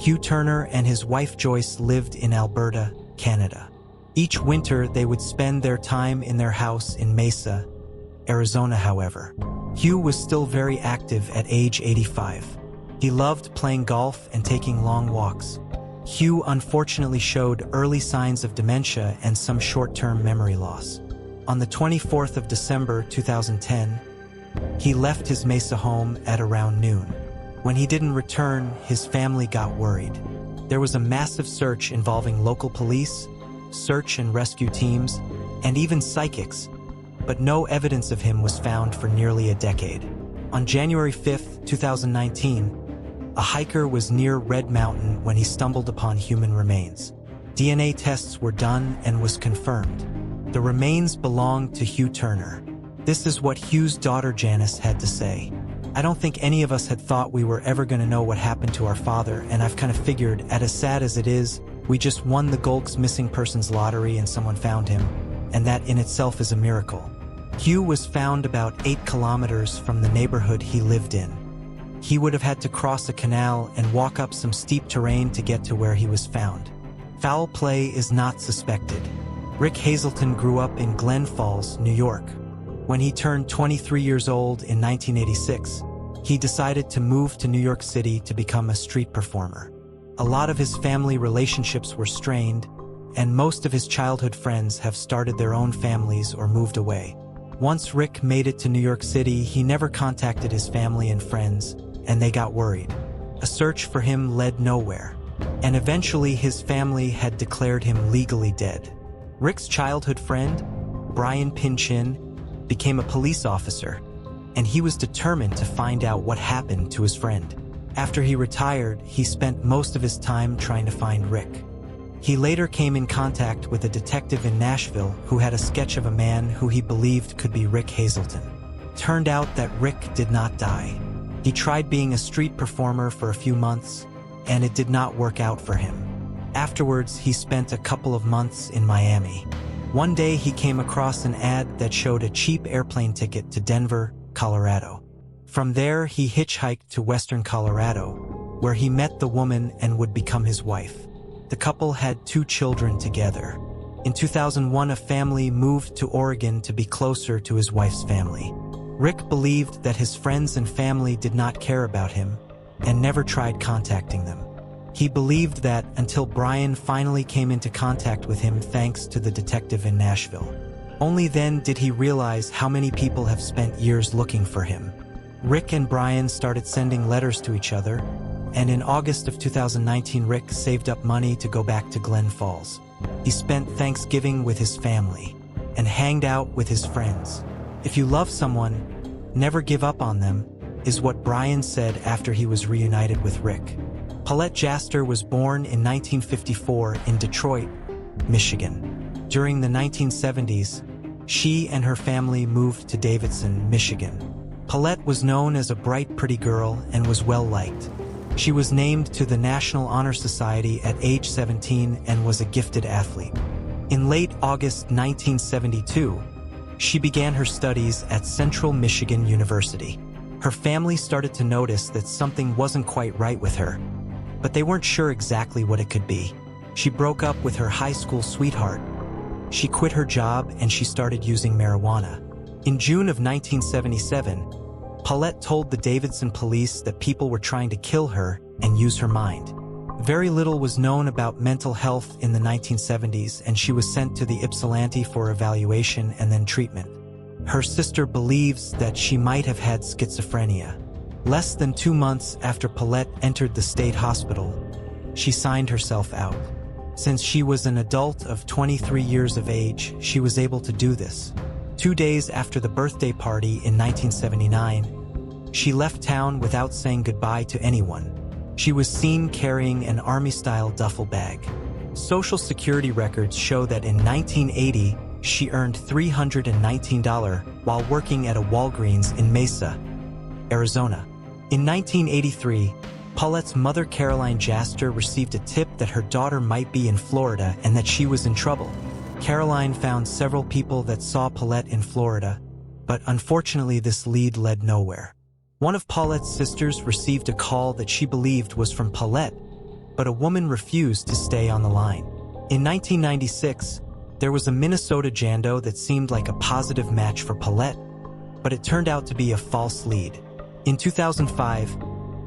Hugh Turner and his wife Joyce lived in Alberta, Canada. Each winter, they would spend their time in their house in Mesa, Arizona. However, Hugh was still very active at age 85. He loved playing golf and taking long walks. Hugh unfortunately showed early signs of dementia and some short-term memory loss. On the 24th of December 2010, he left his Mesa home at around noon. When he didn't return, his family got worried. There was a massive search involving local police, search and rescue teams, and even psychics, but no evidence of him was found for nearly a decade. On January 5, 2019, a hiker was near Red Mountain when he stumbled upon human remains. DNA tests were done and was confirmed. The remains belonged to Hugh Turner. This is what Hugh's daughter Janice had to say. "I don't think any of us had thought we were ever going to know what happened to our father, and I've kind of figured, as sad as it is, we just won the Golk's missing persons lottery and someone found him, and that in itself is a miracle." Hugh was found about 8 kilometers from the neighborhood he lived in. He would have had to cross a canal and walk up some steep terrain to get to where he was found. Foul play is not suspected. Rick Hazelton grew up in Glen Falls, New York. When he turned 23 years old in 1986, he decided to move to New York City to become a street performer. A lot of his family relationships were strained, and most of his childhood friends have started their own families or moved away. Once Rick made it to New York City, he never contacted his family and friends, and they got worried. A search for him led nowhere, and eventually his family had declared him legally dead. Rick's childhood friend, Brian Pinchin, became a police officer, and he was determined to find out what happened to his friend. After he retired, he spent most of his time trying to find Rick. He later came in contact with a detective in Nashville who had a sketch of a man who he believed could be Rick Hazelton. Turned out that Rick did not die. He tried being a street performer for a few months, and it did not work out for him. Afterwards, he spent a couple of months in Miami. One day, he came across an ad that showed a cheap airplane ticket to Denver, Colorado. From there, he hitchhiked to western Colorado, where he met the woman and would become his wife. The couple had 2 children together. In 2001, a family moved to Oregon to be closer to his wife's family. Rick believed that his friends and family did not care about him and never tried contacting them. He believed that until Brian finally came into contact with him thanks to the detective in Nashville. Only then did he realize how many people have spent years looking for him. Rick and Brian started sending letters to each other, and in August of 2019, Rick saved up money to go back to Glen Falls. He spent Thanksgiving with his family and hanged out with his friends. "If you love someone, never give up on them," is what Brian said after he was reunited with Rick. Paulette Jaster was born in 1954 in Detroit, Michigan. During the 1970s, she and her family moved to Davidson, Michigan. Paulette was known as a bright, pretty girl and was well-liked. She was named to the National Honor Society at age 17 and was a gifted athlete. In late August 1972, she began her studies at Central Michigan University. Her family started to notice that something wasn't quite right with her, but they weren't sure exactly what it could be. She broke up with her high school sweetheart. She quit her job and she started using marijuana. In June of 1977, Paulette told the Davidson police that people were trying to kill her and use her mind. Very little was known about mental health in the 1970s, and she was sent to the Ypsilanti for evaluation and then treatment. Her sister believes that she might have had schizophrenia. Less than 2 months after Paulette entered the state hospital, she signed herself out. Since she was an adult of 23 years of age, she was able to do this. 2 days after the birthday party in 1979, she left town without saying goodbye to anyone. She was seen carrying an Army-style duffel bag. Social Security records show that in 1980, she earned $319 while working at a Walgreens in Mesa, Arizona. In 1983, Paulette's mother Caroline Jaster received a tip that her daughter might be in Florida and that she was in trouble. Caroline found several people that saw Paulette in Florida, but unfortunately this lead led nowhere. One of Paulette's sisters received a call that she believed was from Paulette, but a woman refused to stay on the line. In 1996, there was a Minnesota Jando that seemed like a positive match for Paulette, but it turned out to be a false lead. In 2005,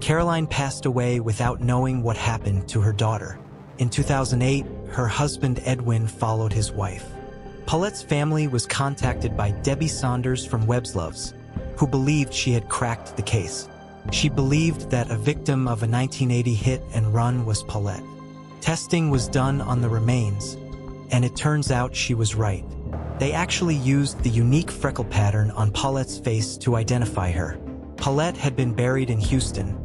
Caroline passed away without knowing what happened to her daughter. In 2008, her husband Edwin followed his wife. Paulette's family was contacted by Debbie Saunders from Websloves, who believed she had cracked the case. She believed that a victim of a 1980 hit and run was Paulette. Testing was done on the remains, and it turns out she was right. They actually used the unique freckle pattern on Paulette's face to identify her. Paulette had been buried in Houston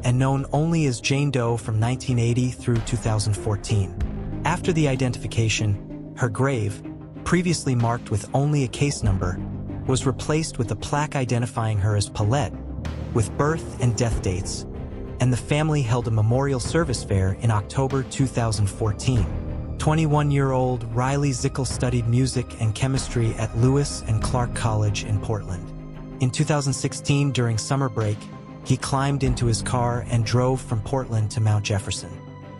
and known only as Jane Doe from 1980 through 2014. After the identification, her grave, previously marked with only a case number, was replaced with a plaque identifying her as Paulette, with birth and death dates, and the family held a memorial service fair in October 2014. 21-year-old Riley Zickel studied music and chemistry at Lewis and Clark College in Portland. In 2016, during summer break, he climbed into his car and drove from Portland to Mount Jefferson.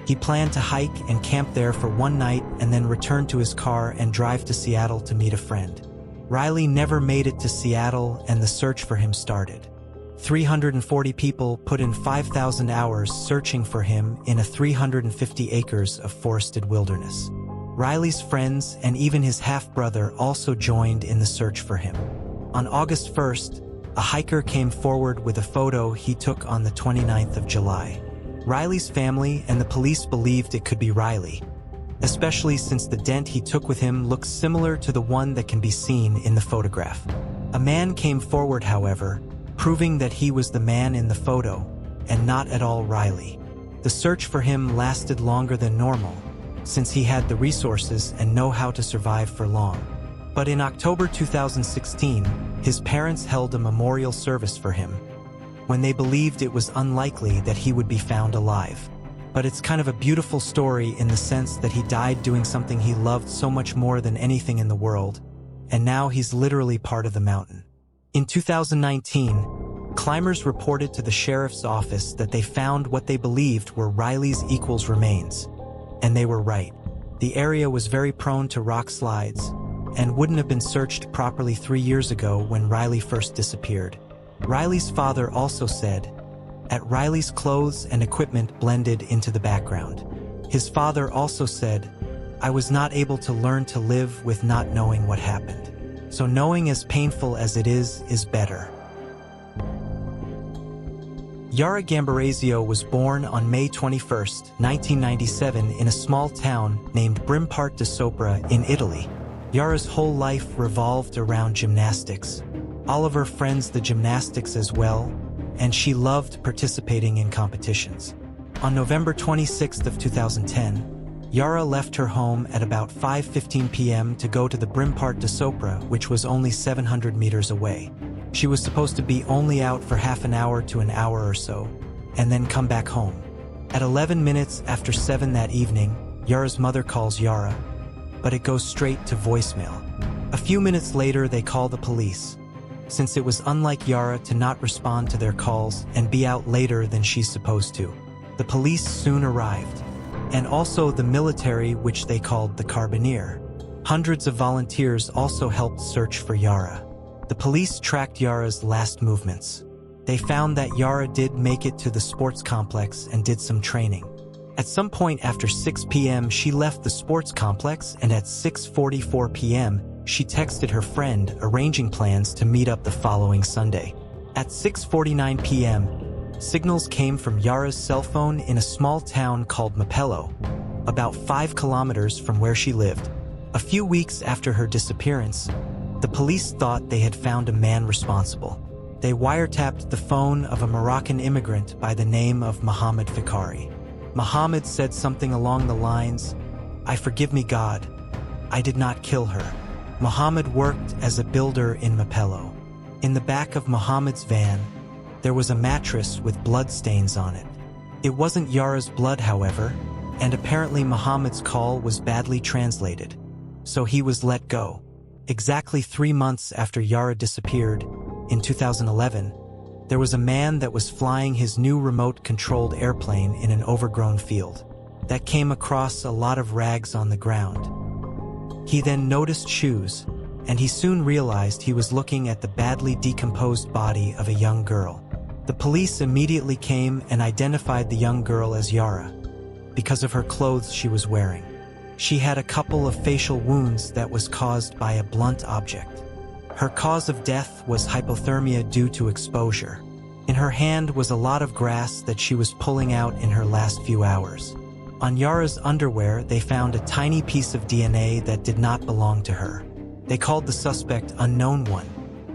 He planned to hike and camp there for one night and then return to his car and drive to Seattle to meet a friend. Riley never made it to Seattle, and the search for him started. 340 people put in 5,000 hours searching for him in a 350 acres of forested wilderness. Riley's friends and even his half-brother also joined in the search for him. On August 1st, a hiker came forward with a photo he took on the 29th of July. Riley's family and the police believed it could be Riley, especially since the dent he took with him looks similar to the one that can be seen in the photograph. A man came forward, however, proving that he was the man in the photo, and not at all Riley. The search for him lasted longer than normal, since he had the resources and know how to survive for long. But in October 2016, his parents held a memorial service for him, when they believed it was unlikely that he would be found alive. But it's kind of a beautiful story in the sense that he died doing something he loved so much more than anything in the world, and now he's literally part of the mountain. In 2019, climbers reported to the sheriff's office that they found what they believed were Riley's equals remains. And they were right. The area was very prone to rock slides, and wouldn't have been searched properly 3 years ago when Riley first disappeared. Riley's father also said, "At Riley's clothes and equipment blended into the background." His father also said, "I was not able to learn to live with not knowing what happened. So knowing, as painful as it is better." Yara Gambarazio was born on May 21, 1997 in a small town named Brimpart de Sopra in Italy. Yara's whole life revolved around gymnastics. All of her friends did gymnastics as well, and she loved participating in competitions. On November 26 of 2010, Yara left her home at about 5:15 p.m. to go to the Brimpart de Sopra, which was only 700 meters away. She was supposed to be only out for half an hour to an hour or so, and then come back home. At 11 minutes after 7 that evening, Yara's mother calls Yara, but it goes straight to voicemail. A few minutes later, they call the police, since it was unlike Yara to not respond to their calls and be out later than she's supposed to. The police soon arrived, and also the military, which they called the Carabinieri. Hundreds of volunteers also helped search for Yara. The police tracked Yara's last movements. They found that Yara did make it to the sports complex and did some training. At some point after 6 p.m., she left the sports complex, and at 6:44 p.m., she texted her friend, arranging plans to meet up the following Sunday. At 6:49 p.m., signals came from Yara's cell phone in a small town called Mapello, about 5 kilometers from where she lived. A few weeks after her disappearance, the police thought they had found a man responsible. They wiretapped the phone of a Moroccan immigrant by the name of Mohammed Fikari. Mohammed said something along the lines, "I forgive me, God. I did not kill her." Mohammed worked as a builder in Mapello. In the back of Mohammed's van, there was a mattress with bloodstains on it. It wasn't Yara's blood, however, and apparently Mohammed's call was badly translated, so he was let go. Exactly 3 months after Yara disappeared, in 2011, there was a man that was flying his new remote-controlled airplane in an overgrown field. that came across a lot of rags on the ground. He then noticed shoes, and he soon realized he was looking at the badly decomposed body of a young girl. The police immediately came and identified the young girl as Yara, because of her clothes she was wearing. She had a couple of facial wounds that was caused by a blunt object. Her cause of death was hypothermia due to exposure. In her hand was a lot of grass that she was pulling out in her last few hours. On Yara's underwear, they found a tiny piece of DNA that did not belong to her. They called the suspect Unknown One.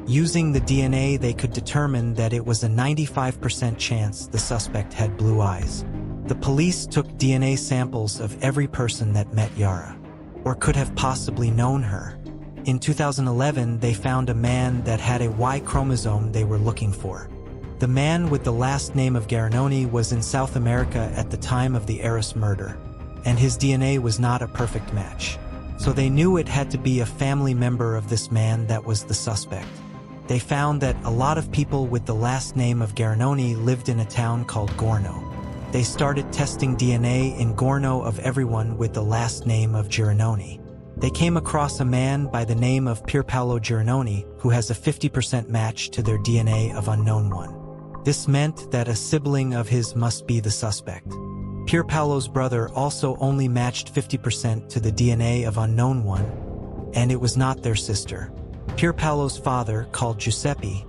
Using the DNA, they could determine that it was a 95% chance the suspect had blue eyes. The police took DNA samples of every person that met Yara, or could have possibly known her. In 2011, they found a man that had a Y chromosome they were looking for. The man with the last name of Garanoni was in South America at the time of the Eris murder, and his DNA was not a perfect match. So they knew it had to be a family member of this man that was the suspect. They found that a lot of people with the last name of Garanoni lived in a town called Gorno. They started testing DNA in Gorno of everyone with the last name of Giranoni. They came across a man by the name of Pierpaolo Giranoni who has a 50% match to their DNA of Unknown One. This meant that a sibling of his must be the suspect. Pierpaolo's brother also only matched 50% to the DNA of Unknown One, and it was not their sister. Pierpaolo's father, called Giuseppe,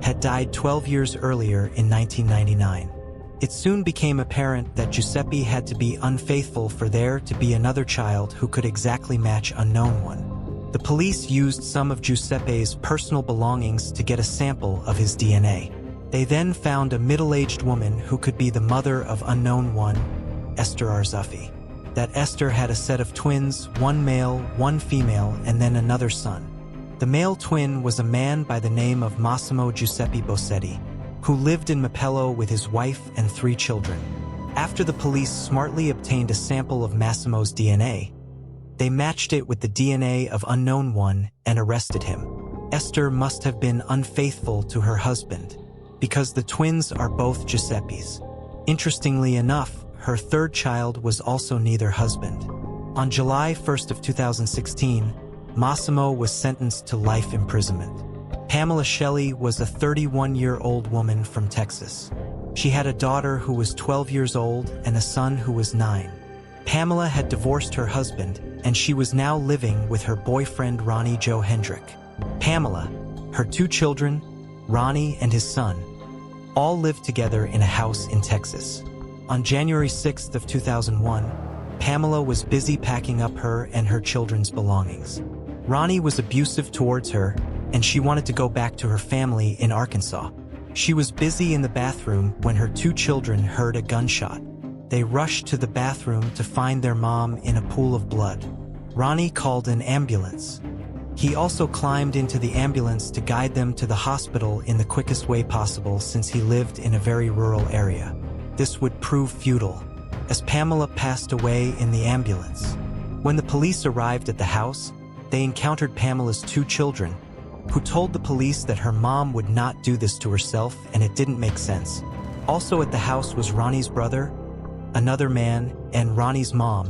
had died 12 years earlier in 1999. It soon became apparent that Giuseppe had to be unfaithful for there to be another child who could exactly match Unknown One. The police used some of Giuseppe's personal belongings to get a sample of his DNA. They then found a middle-aged woman who could be the mother of Unknown One, Esther Arzuffi. That Esther had a set of twins, one male, one female, and then another son. The male twin was a man by the name of Massimo Giuseppe Bossetti, who lived in Mapello with his wife and 3 children. After the police smartly obtained a sample of Massimo's DNA, they matched it with the DNA of Unknown One and arrested him. Esther must have been unfaithful to her husband, because the twins are both Giuseppe's. Interestingly enough, her 3rd child was also neither husband. On July 1st of 2016, Massimo was sentenced to life imprisonment. Pamela Shelley was a 31-year-old woman from Texas. She had a daughter who was 12 years old and a son who was 9. Pamela had divorced her husband, and she was now living with her boyfriend Ronnie Joe Hendrick. Pamela, her 2 children, Ronnie and his son, all lived together in a house in Texas. On January 6th of 2001, Pamela was busy packing up her and her children's belongings. Ronnie was abusive towards her, and she wanted to go back to her family in Arkansas. She was busy in the bathroom when her 2 children heard a gunshot. They rushed to the bathroom to find their mom in a pool of blood. Ronnie called an ambulance. He also climbed into the ambulance to guide them to the hospital in the quickest way possible since he lived in a very rural area. This would prove futile, as Pamela passed away in the ambulance. When the police arrived at the house, they encountered Pamela's 2 children, who told the police that her mom would not do this to herself and it didn't make sense. Also at the house was Ronnie's brother, another man, and Ronnie's mom,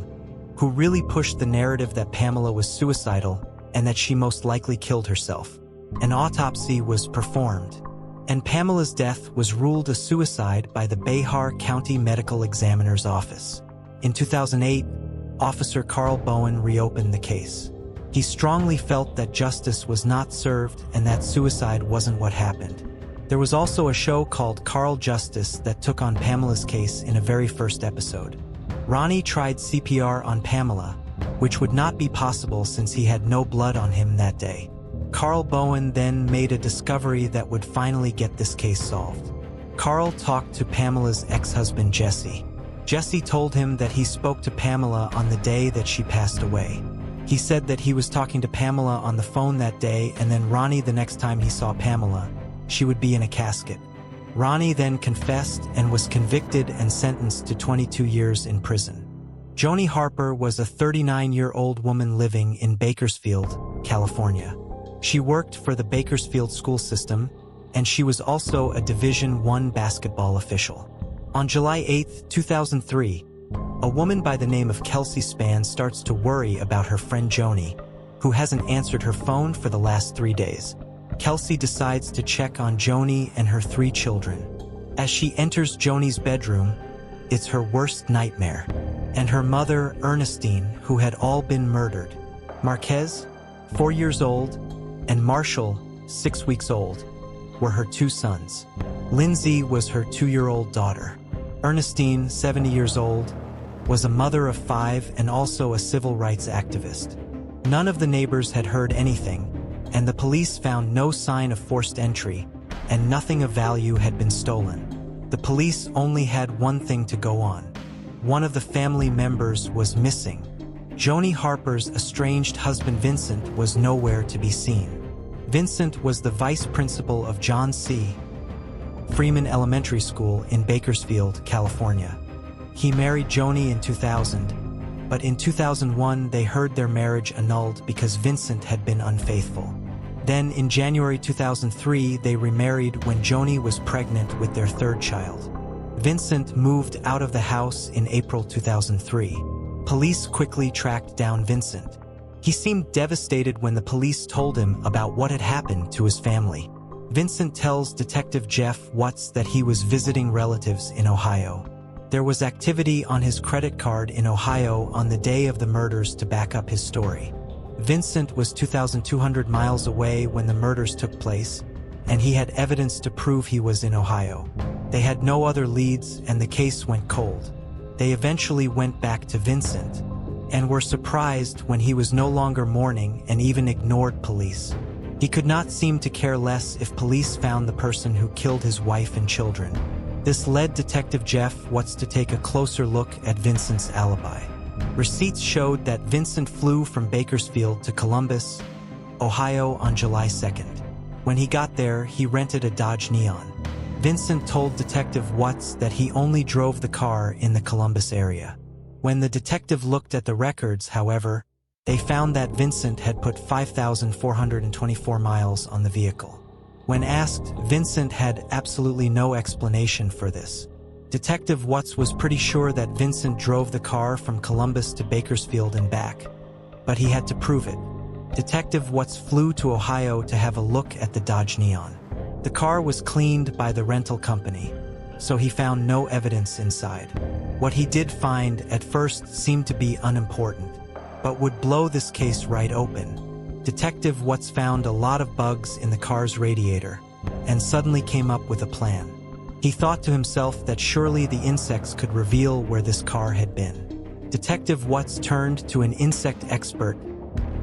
who really pushed the narrative that Pamela was suicidal and that she most likely killed herself. An autopsy was performed, and Pamela's death was ruled a suicide by the Behar County Medical Examiner's Office. In 2008, Officer Carl Bowen reopened the case. He strongly felt that justice was not served and that suicide wasn't what happened. There was also a show called Carl Justice that took on Pamela's case in a very first episode. Ronnie tried CPR on Pamela, which would not be possible since he had no blood on him that day. Carl Bowen then made a discovery that would finally get this case solved. Carl talked to Pamela's ex-husband Jesse. Jesse told him that he spoke to Pamela on the day that she passed away. He said that he was talking to Pamela on the phone that day, and then Ronnie, the next time he saw Pamela, she would be in a casket. Ronnie then confessed and was convicted and sentenced to 22 years in prison. Joni Harper was a 39-year-old woman living in Bakersfield, California. She worked for the Bakersfield school system, and she was also a Division I basketball official. On July 8, 2003, A woman by the name of Kelsey Spann starts to worry about her friend Joni, who hasn't answered her phone for the last 3 days. Kelsey decides to check on Joni and her 3 children. As she enters Joni's bedroom, it's her worst nightmare. And her mother, Ernestine, who had all been murdered. Marquez, 4 years old, and Marshall, 6 weeks old, were her 2 sons. Lindsay was her 2-year-old daughter. Ernestine, 70 years old, was a mother of 5 and also a civil rights activist. None of the neighbors had heard anything, and the police found no sign of forced entry, and nothing of value had been stolen. The police only had one thing to go on. One of the family members was missing. Joni Harper's estranged husband Vincent was nowhere to be seen. Vincent was the vice principal of John C. Freeman Elementary School in Bakersfield, California. He married Joni in 2000, but in 2001 they heard their marriage annulled because Vincent had been unfaithful. Then in January 2003 they remarried when Joni was pregnant with their 3rd child. Vincent moved out of the house in April 2003. Police quickly tracked down Vincent. He seemed devastated when the police told him about what had happened to his family. Vincent tells Detective Jeff Watts that he was visiting relatives in Ohio. There was activity on his credit card in Ohio on the day of the murders to back up his story. Vincent was 2,200 miles away when the murders took place, and he had evidence to prove he was in Ohio. They had no other leads, and the case went cold. They eventually went back to Vincent, and were surprised when he was no longer mourning and even ignored police. He could not seem to care less if police found the person who killed his wife and children. This led Detective Jeff Watts to take a closer look at Vincent's alibi. Receipts showed that Vincent flew from Bakersfield to Columbus, Ohio on July 2nd. When he got there, he rented a Dodge Neon. Vincent told Detective Watts that he only drove the car in the Columbus area. When the detective looked at the records, however, they found that Vincent had put 5,424 miles on the vehicle. When asked, Vincent had absolutely no explanation for this. Detective Watts was pretty sure that Vincent drove the car from Columbus to Bakersfield and back, but he had to prove it. Detective Watts flew to Ohio to have a look at the Dodge Neon. The car was cleaned by the rental company, so he found no evidence inside. What he did find at first seemed to be unimportant, but would blow this case right open. Detective Watts found a lot of bugs in the car's radiator, and suddenly came up with a plan. He thought to himself that surely the insects could reveal where this car had been. Detective Watts turned to an insect expert,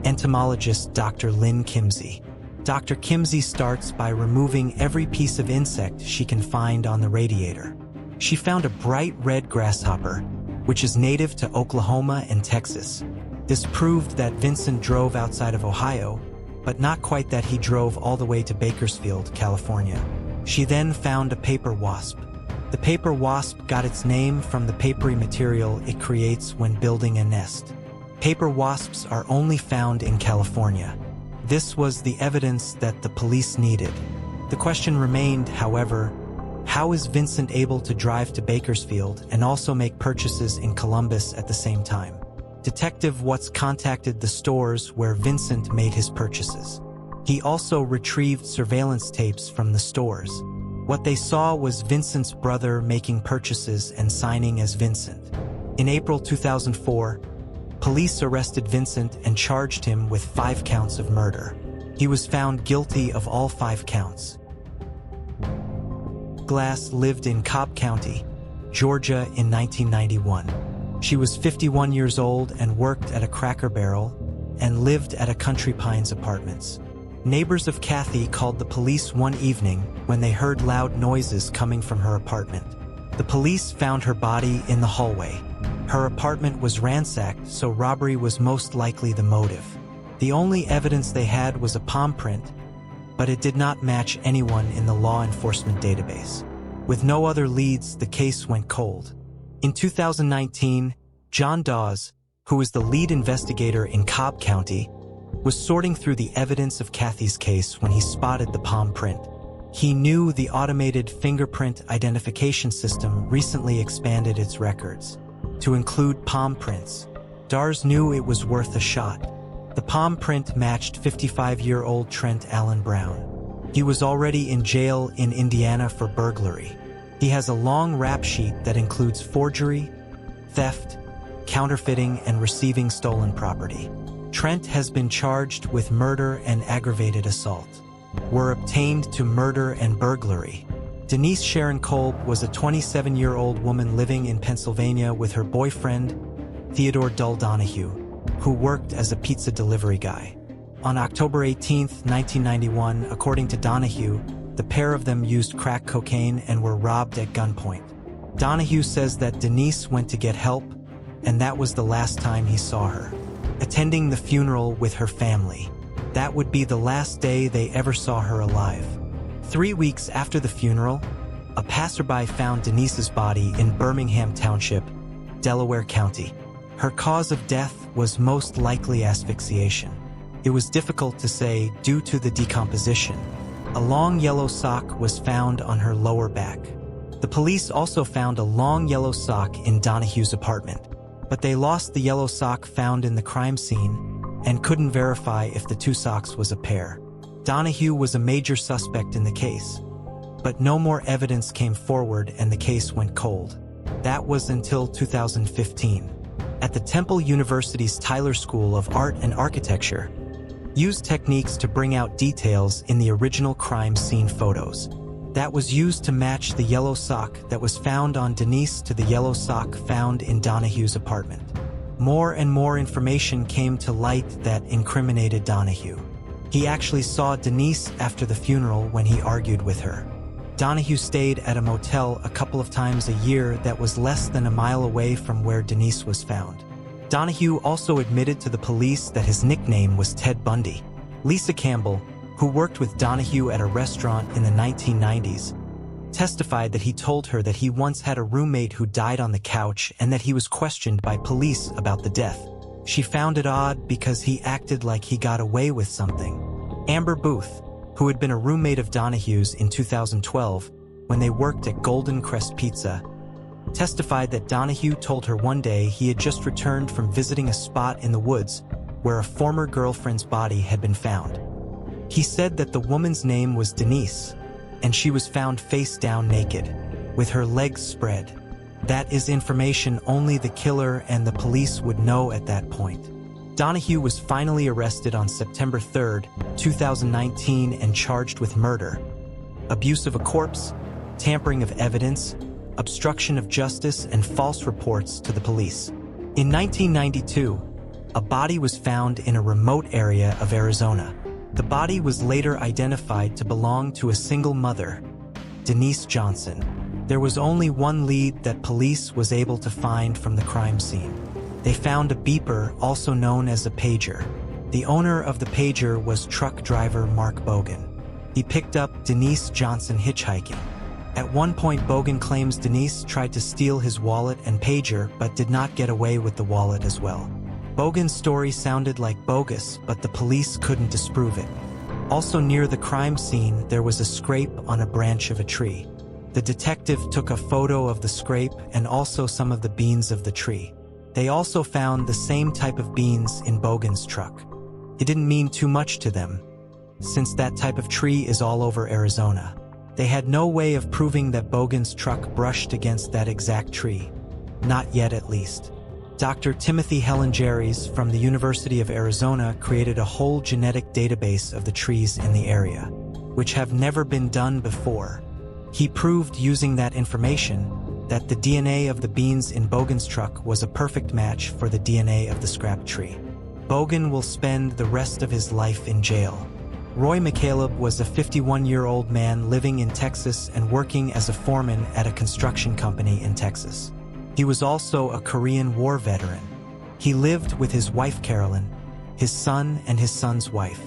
entomologist Dr. Lynn Kimsey. Dr. Kimsey starts by removing every piece of insect she can find on the radiator. She found a bright red grasshopper, which is native to Oklahoma and Texas. This proved that Vincent drove outside of Ohio, but not quite that he drove all the way to Bakersfield, California. She then found a paper wasp. The paper wasp got its name from the papery material it creates when building a nest. Paper wasps are only found in California. This was the evidence that the police needed. The question remained, however, how is Vincent able to drive to Bakersfield and also make purchases in Columbus at the same time? Detective Watts contacted the stores where Vincent made his purchases. He also retrieved surveillance tapes from the stores. What they saw was Vincent's brother making purchases and signing as Vincent. In April 2004, police arrested Vincent and charged him with 5 counts of murder. He was found guilty of all 5 counts. Glass lived in Cobb County, Georgia in 1991. She was 51 years old and worked at a Cracker Barrel and lived at a Country Pines Apartments. Neighbors of Kathy called the police one evening when they heard loud noises coming from her apartment. The police found her body in the hallway. Her apartment was ransacked, so robbery was most likely the motive. The only evidence they had was a palm print, but it did not match anyone in the law enforcement database. With no other leads, the case went cold. In 2019, John Dawes, who was the lead investigator in Cobb County, was sorting through the evidence of Kathy's case when he spotted the palm print. He knew the automated fingerprint identification system recently expanded its records. to include palm prints. Dars knew it was worth a shot. The palm print matched 55-year-old Trent Allen Brown. He was already in jail in Indiana for burglary. He has a long rap sheet that includes forgery, theft, counterfeiting, and receiving stolen property. Trent has been charged with murder and aggravated assault. Were obtained to murder and burglary. Denise Sharon Kolb was a 27-year-old woman living in Pennsylvania with her boyfriend, Theodore Dull Donahue, who worked as a pizza delivery guy. On October 18, 1991, according to Donahue, the pair of them used crack cocaine and were robbed at gunpoint. Donahue says that Denise went to get help, and that was the last time he saw her. Attending the funeral with her family. That would be the last day they ever saw her alive. 3 weeks after the funeral, a passerby found Denise's body in Birmingham Township, Delaware County. Her cause of death was most likely asphyxiation. It was difficult to say due to the decomposition. A long yellow sock was found on her lower back. The police also found a long yellow sock in Donahue's apartment, but they lost the yellow sock found in the crime scene and couldn't verify if the two socks was a pair. Donahue was a major suspect in the case, but no more evidence came forward and the case went cold. That was until 2015. At the Temple University's Tyler School of Art and Architecture, used techniques to bring out details in the original crime scene photos. That was used to match the yellow sock that was found on Denise to the yellow sock found in Donahue's apartment. More and more information came to light that incriminated Donahue. He actually saw Denise after the funeral when he argued with her. Donahue stayed at a motel a couple of times a year that was less than a mile away from where Denise was found. Donahue also admitted to the police that his nickname was Ted Bundy. Lisa Campbell, who worked with Donahue at a restaurant in the 1990s, testified that he told her that he once had a roommate who died on the couch and that he was questioned by police about the death. She found it odd because he acted like he got away with something. Amber Booth, who had been a roommate of Donahue's in 2012 when they worked at Golden Crest Pizza, testified that Donahue told her one day he had just returned from visiting a spot in the woods where a former girlfriend's body had been found. He said that the woman's name was Denise, and she was found face down naked, with her legs spread. That is information only the killer and the police would know at that point. Donahue was finally arrested on September 3, 2019 and charged with murder, abuse of a corpse, tampering of evidence, obstruction of justice, and false reports to the police. In 1992, a body was found in a remote area of Arizona. The body was later identified to belong to a single mother, Denise Johnson. There was only one lead that police was able to find from the crime scene. They found a beeper, also known as a pager. The owner of the pager was truck driver Mark Bogan. He picked up Denise Johnson hitchhiking. At one point, Bogan claims Denise tried to steal his wallet and pager but did not get away with the wallet as well. Bogan's story sounded like bogus, but the police couldn't disprove it. Also near the crime scene, there was a scrape on a branch of a tree. The detective took a photo of the scrape and also some of the beans of the tree. They also found the same type of beans in Bogan's truck. It didn't mean too much to them, since that type of tree is all over Arizona. They had no way of proving that Bogan's truck brushed against that exact tree. Not yet, at least. Dr. Timothy Hellengeries from the University of Arizona created a whole genetic database of the trees in the area, which have never been done before. He proved using that information that the DNA of the beans in Bogan's truck was a perfect match for the DNA of the scrap tree. Bogan will spend the rest of his life in jail. Roy McCaleb was a 51-year-old man living in Texas and working as a foreman at a construction company in Texas. He was also a Korean War veteran. He lived with his wife Carolyn, his son, and his son's wife.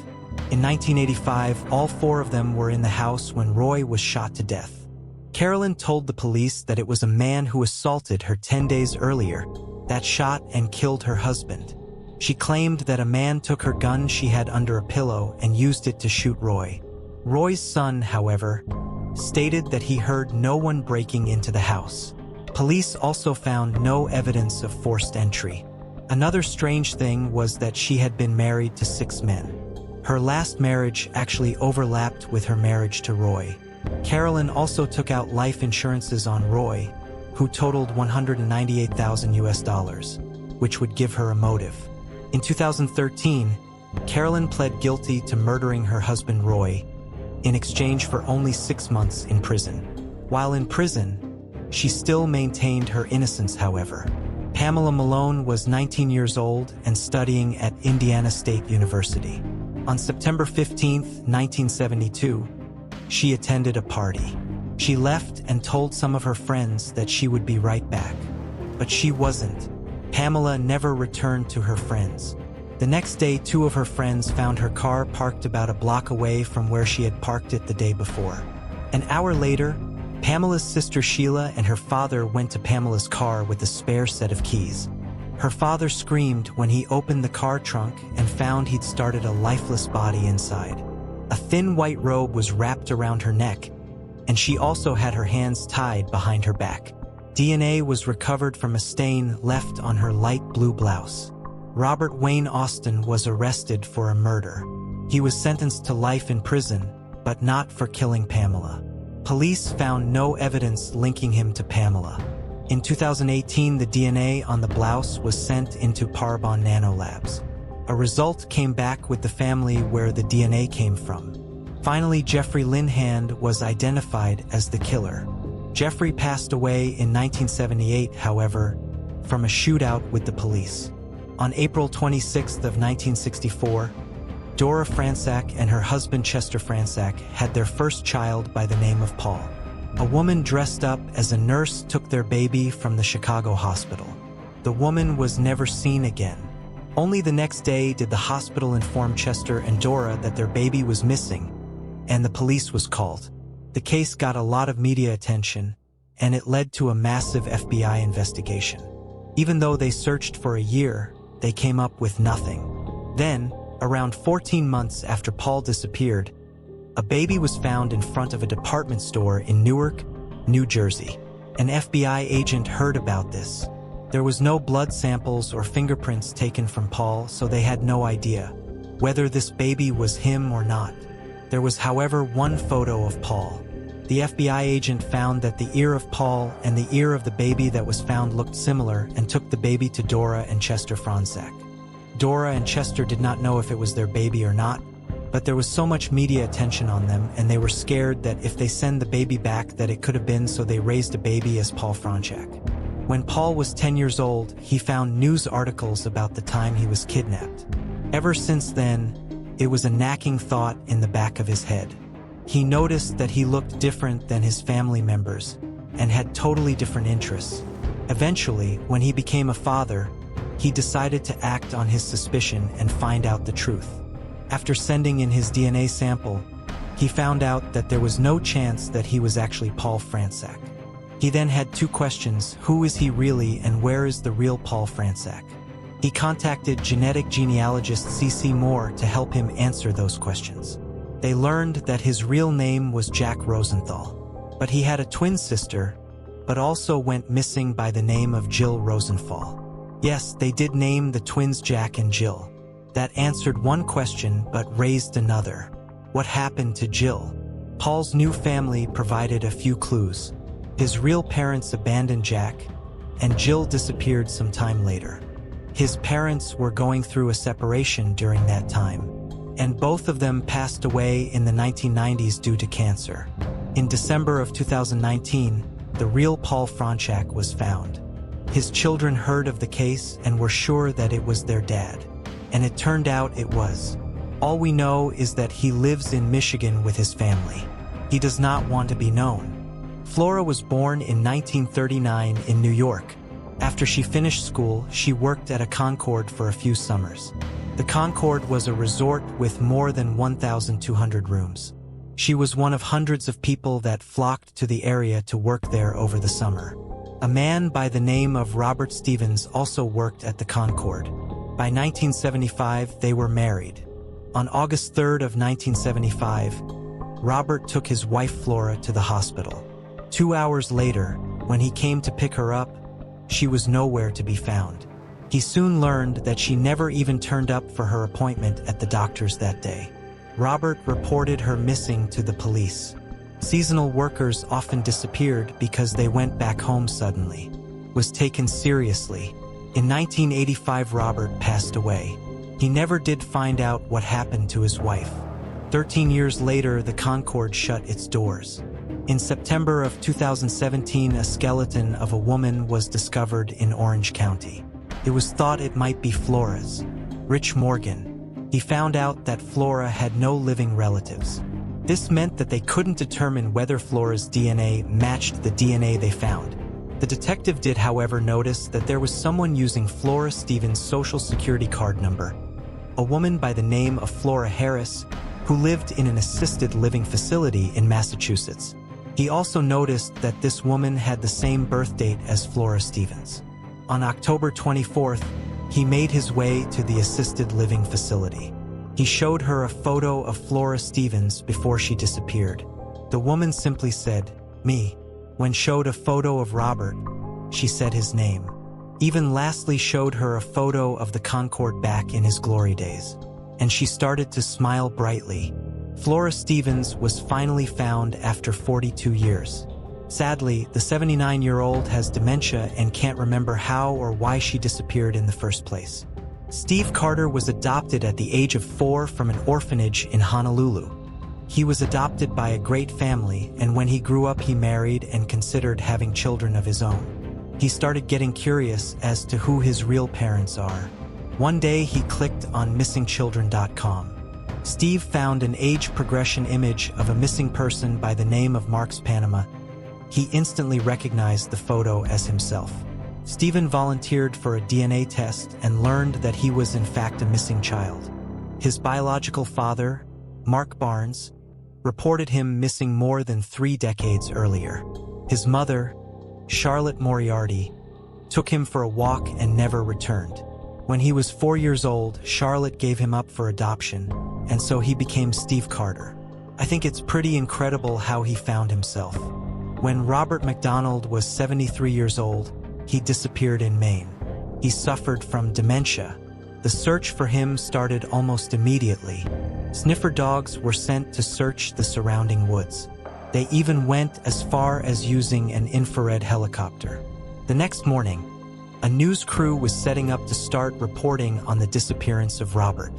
In 1985, all four of them were in the house when Roy was shot to death. Carolyn told the police that it was a man who assaulted her 10 days earlier that shot and killed her husband. She claimed that a man took her gun she had under a pillow and used it to shoot Roy. Roy's son, however, stated that he heard no one breaking into the house. Police also found no evidence of forced entry. Another strange thing was that she had been married to 6 men. Her last marriage actually overlapped with her marriage to Roy. Carolyn also took out life insurances on Roy, who totaled $198,000, which would give her a motive. In 2013, Carolyn pled guilty to murdering her husband Roy in exchange for only 6 months in prison. While in prison, she still maintained her innocence, however. Pamela Malone was 19 years old and studying at Indiana State University. On September 15, 1972, she attended a party. She left and told some of her friends that she would be right back. But she wasn't. Pamela never returned to her friends. The next day, 2 of her friends found her car parked about a block away from where she had parked it the day before. An hour later, Pamela's sister Sheila and her father went to Pamela's car with a spare set of keys. Her father screamed when he opened the car trunk and found he'd started a lifeless body inside. A thin white robe was wrapped around her neck, and she also had her hands tied behind her back. DNA was recovered from a stain left on her light blue blouse. Robert Wayne Austin was arrested for a murder. He was sentenced to life in prison, but not for killing Pamela. Police found no evidence linking him to Pamela. In 2018, the DNA on the blouse was sent into Parabon Nanolabs. A result came back with the family where the DNA came from. Finally, Jeffrey Linhand was identified as the killer. Jeffrey passed away in 1978, however, from a shootout with the police. On April 26 of 1964, Dora Fransak and her husband Chester Fransak had their first child by the name of Paul. A woman dressed up as a nurse took their baby from the Chicago hospital. The woman was never seen again. Only the next day did the hospital inform Chester and Dora that their baby was missing, and the police was called. The case got a lot of media attention, and it led to a massive FBI investigation. Even though they searched for a year, they came up with nothing. Then, around 14 months after Paul disappeared, a baby was found in front of a department store in Newark, New Jersey. An FBI agent heard about this. There was no blood samples or fingerprints taken from Paul, so they had no idea whether this baby was him or not. There was, however, one photo of Paul. The FBI agent found that the ear of Paul and the ear of the baby that was found looked similar and took the baby to Dora and Chester Fransak. Dora and Chester did not know if it was their baby or not, but there was so much media attention on them and they were scared that if they send the baby back that it could have been, so they raised a baby as Paul Fransak. When Paul was 10 years old, he found news articles about the time he was kidnapped. Ever since then, it was a nagging thought in the back of his head. He noticed that he looked different than his family members and had totally different interests. Eventually, when he became a father, he decided to act on his suspicion and find out the truth. After sending in his DNA sample, he found out that there was no chance that he was actually Paul Fransak. He then had 2 questions: who is he really and where is the real Paul Fransak? He contacted genetic genealogist C.C. Moore to help him answer those questions. They learned that his real name was Jack Rosenthal, but he had a twin sister, but also went missing by the name of Jill Rosenthal. Yes, they did name the twins Jack and Jill. That answered one question but raised another. What happened to Jill? Paul's new family provided a few clues. His real parents abandoned Jack, and Jill disappeared some time later. His parents were going through a separation during that time, and both of them passed away in the 1990s due to cancer. In December of 2019, the real Paul Fransak was found. His children heard of the case and were sure that it was their dad, and it turned out it was. All we know is that he lives in Michigan with his family. He does not want to be known. Flora was born in 1939 in New York. After she finished school, she worked at a Concord for a few summers. The Concord was a resort with more than 1,200 rooms. She was one of hundreds of people that flocked to the area to work there over the summer. A man by the name of Robert Stevens also worked at the Concord. By 1975, they were married. On August 3rd of 1975, Robert took his wife Flora to the hospital. 2 hours later, When he came to pick her up, she was nowhere to be found. He soon learned that she never even turned up for her appointment at the doctor's that day. Robert reported her missing to the police. Seasonal workers often disappeared because they went back home suddenly. Was taken seriously. In 1985, Robert passed away. He never did find out what happened to his wife. 13 years later, the Concorde shut its doors. In September of 2017, a skeleton of a woman was discovered in Orange County. It was thought it might be Flora's. Rich Morgan. He found out that Flora had no living relatives. This meant that they couldn't determine whether Flora's DNA matched the DNA they found. The detective did, however, notice that there was someone using Flora Stevens' social security card number, a woman by the name of Flora Harris, who lived in an assisted living facility in Massachusetts. He also noticed that this woman had the same birth date as Flora Stevens. On October 24th, he made his way to the assisted living facility. He showed her a photo of Flora Stevens before she disappeared. The woman simply said, "Me." When showed a photo of Robert, she said his name. Even lastly showed her a photo of the Concorde back in his glory days. And she started to smile brightly. Flora Stevens was finally found after 42 years. Sadly, the 79-year-old has dementia and can't remember how or why she disappeared in the first place. Steve Carter was adopted at the age of 4 from an orphanage in Honolulu. He was adopted by a great family, and when he grew up he married and considered having children of his own. He started getting curious as to who his real parents are. One day he clicked on missingchildren.com. Steve found an age progression image of a missing person by the name of Marks Panama. He instantly recognized the photo as himself. Stephen volunteered for a DNA test and learned that he was in fact a missing child. His biological father, Mark Barnes, reported him missing more than 3 decades earlier. His mother, Charlotte Moriarty, took him for a walk and never returned. When he was 4 years old, Charlotte gave him up for adoption, and so he became Steve Carter. I think it's pretty incredible how he found himself. When Robert McDonald was 73 years old, he disappeared in Maine. He suffered from dementia. The search for him started almost immediately. Sniffer dogs were sent to search the surrounding woods. They even went as far as using an infrared helicopter. The next morning, a news crew was setting up to start reporting on the disappearance of Robert.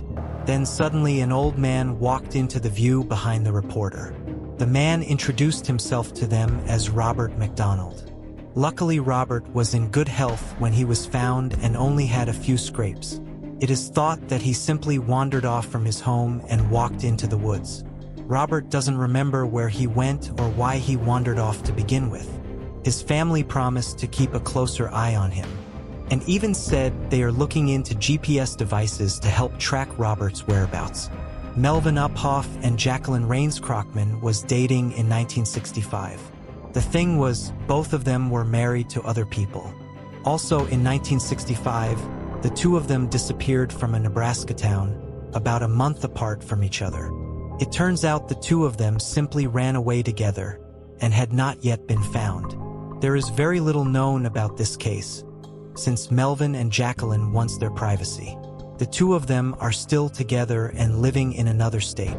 Then suddenly an old man walked into the view behind the reporter. The man introduced himself to them as Robert McDonald. Luckily, Robert was in good health when he was found and only had a few scrapes. It is thought that he simply wandered off from his home and walked into the woods. Robert doesn't remember where he went or why he wandered off to begin with. His family promised to keep a closer eye on him, and even said they are looking into GPS devices to help track Robert's whereabouts. Melvin Uphoff and Jacqueline Rains Crockman was dating in 1965. The thing was, both of them were married to other people. Also in 1965, the two of them disappeared from a Nebraska town, about a month apart from each other. It turns out the two of them simply ran away together and had not yet been found. There is very little known about this case, since Melvin and Jacqueline wants their privacy. The two of them are still together and living in another state.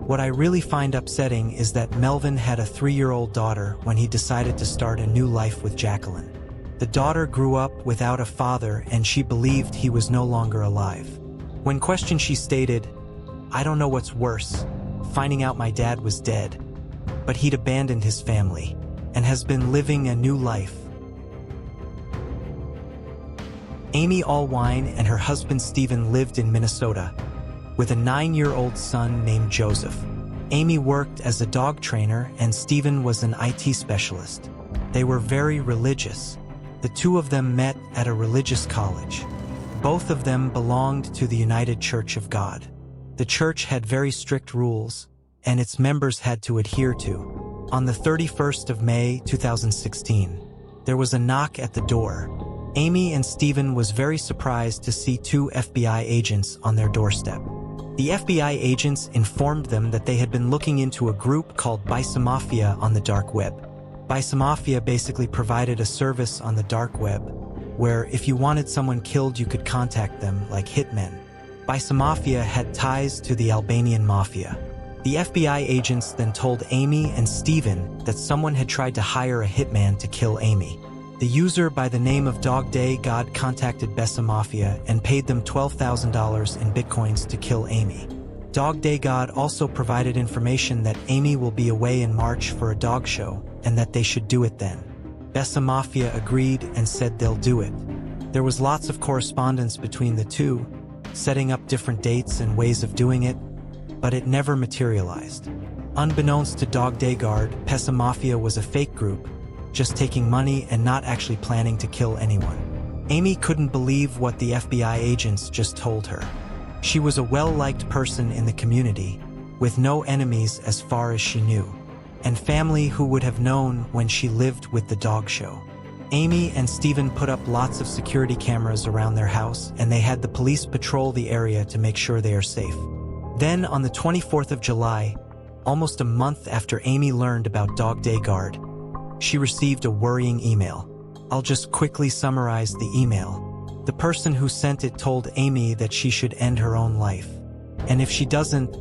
What I really find upsetting is that Melvin had a 3-year-old daughter when he decided to start a new life with Jacqueline. The daughter grew up without a father and she believed he was no longer alive. When questioned, she stated, "I don't know what's worse, finding out my dad was dead, but he'd abandoned his family and has been living a new life." Amy Allwine and her husband Stephen lived in Minnesota with a 9-year-old son named Joseph. Amy worked as a dog trainer and Stephen was an IT specialist. They were very religious. The two of them met at a religious college. Both of them belonged to the United Church of God. The church had very strict rules, and its members had to adhere to. On the 31st of May 2016, there was a knock at the door. Amy and Stephen was very surprised to see 2 FBI agents on their doorstep. The FBI agents informed them that they had been looking into a group called Bisa Mafia on the dark web. Mafia basically provided a service on the dark web, where if you wanted someone killed you could contact them, like hitmen. Mafia had ties to the Albanian mafia. The FBI agents then told Amy and Steven that someone had tried to hire a hitman to kill Amy. The user by the name of Dog Day God contacted Mafia and paid them $12,000 in bitcoins to kill Amy. Dog Day God also provided information that Amy will be away in March for a dog show and that they should do it then. Mafia agreed and said they'll do it. There was lots of correspondence between the two, setting up different dates and ways of doing it, but it never materialized. Unbeknownst to Dog Day God, Mafia was a fake group, just taking money and not actually planning to kill anyone. Amy couldn't believe what the FBI agents just told her. She was a well-liked person in the community, with no enemies as far as she knew, and family who would have known when she lived with the dog show. Amy and Steven put up lots of security cameras around their house, and they had the police patrol the area to make sure they are safe. Then, on the 24th of July, almost a month after Amy learned about Dog Day God, she received a worrying email. I'll just quickly summarize the email. The person who sent it told Amy that she should end her own life. And if she doesn't,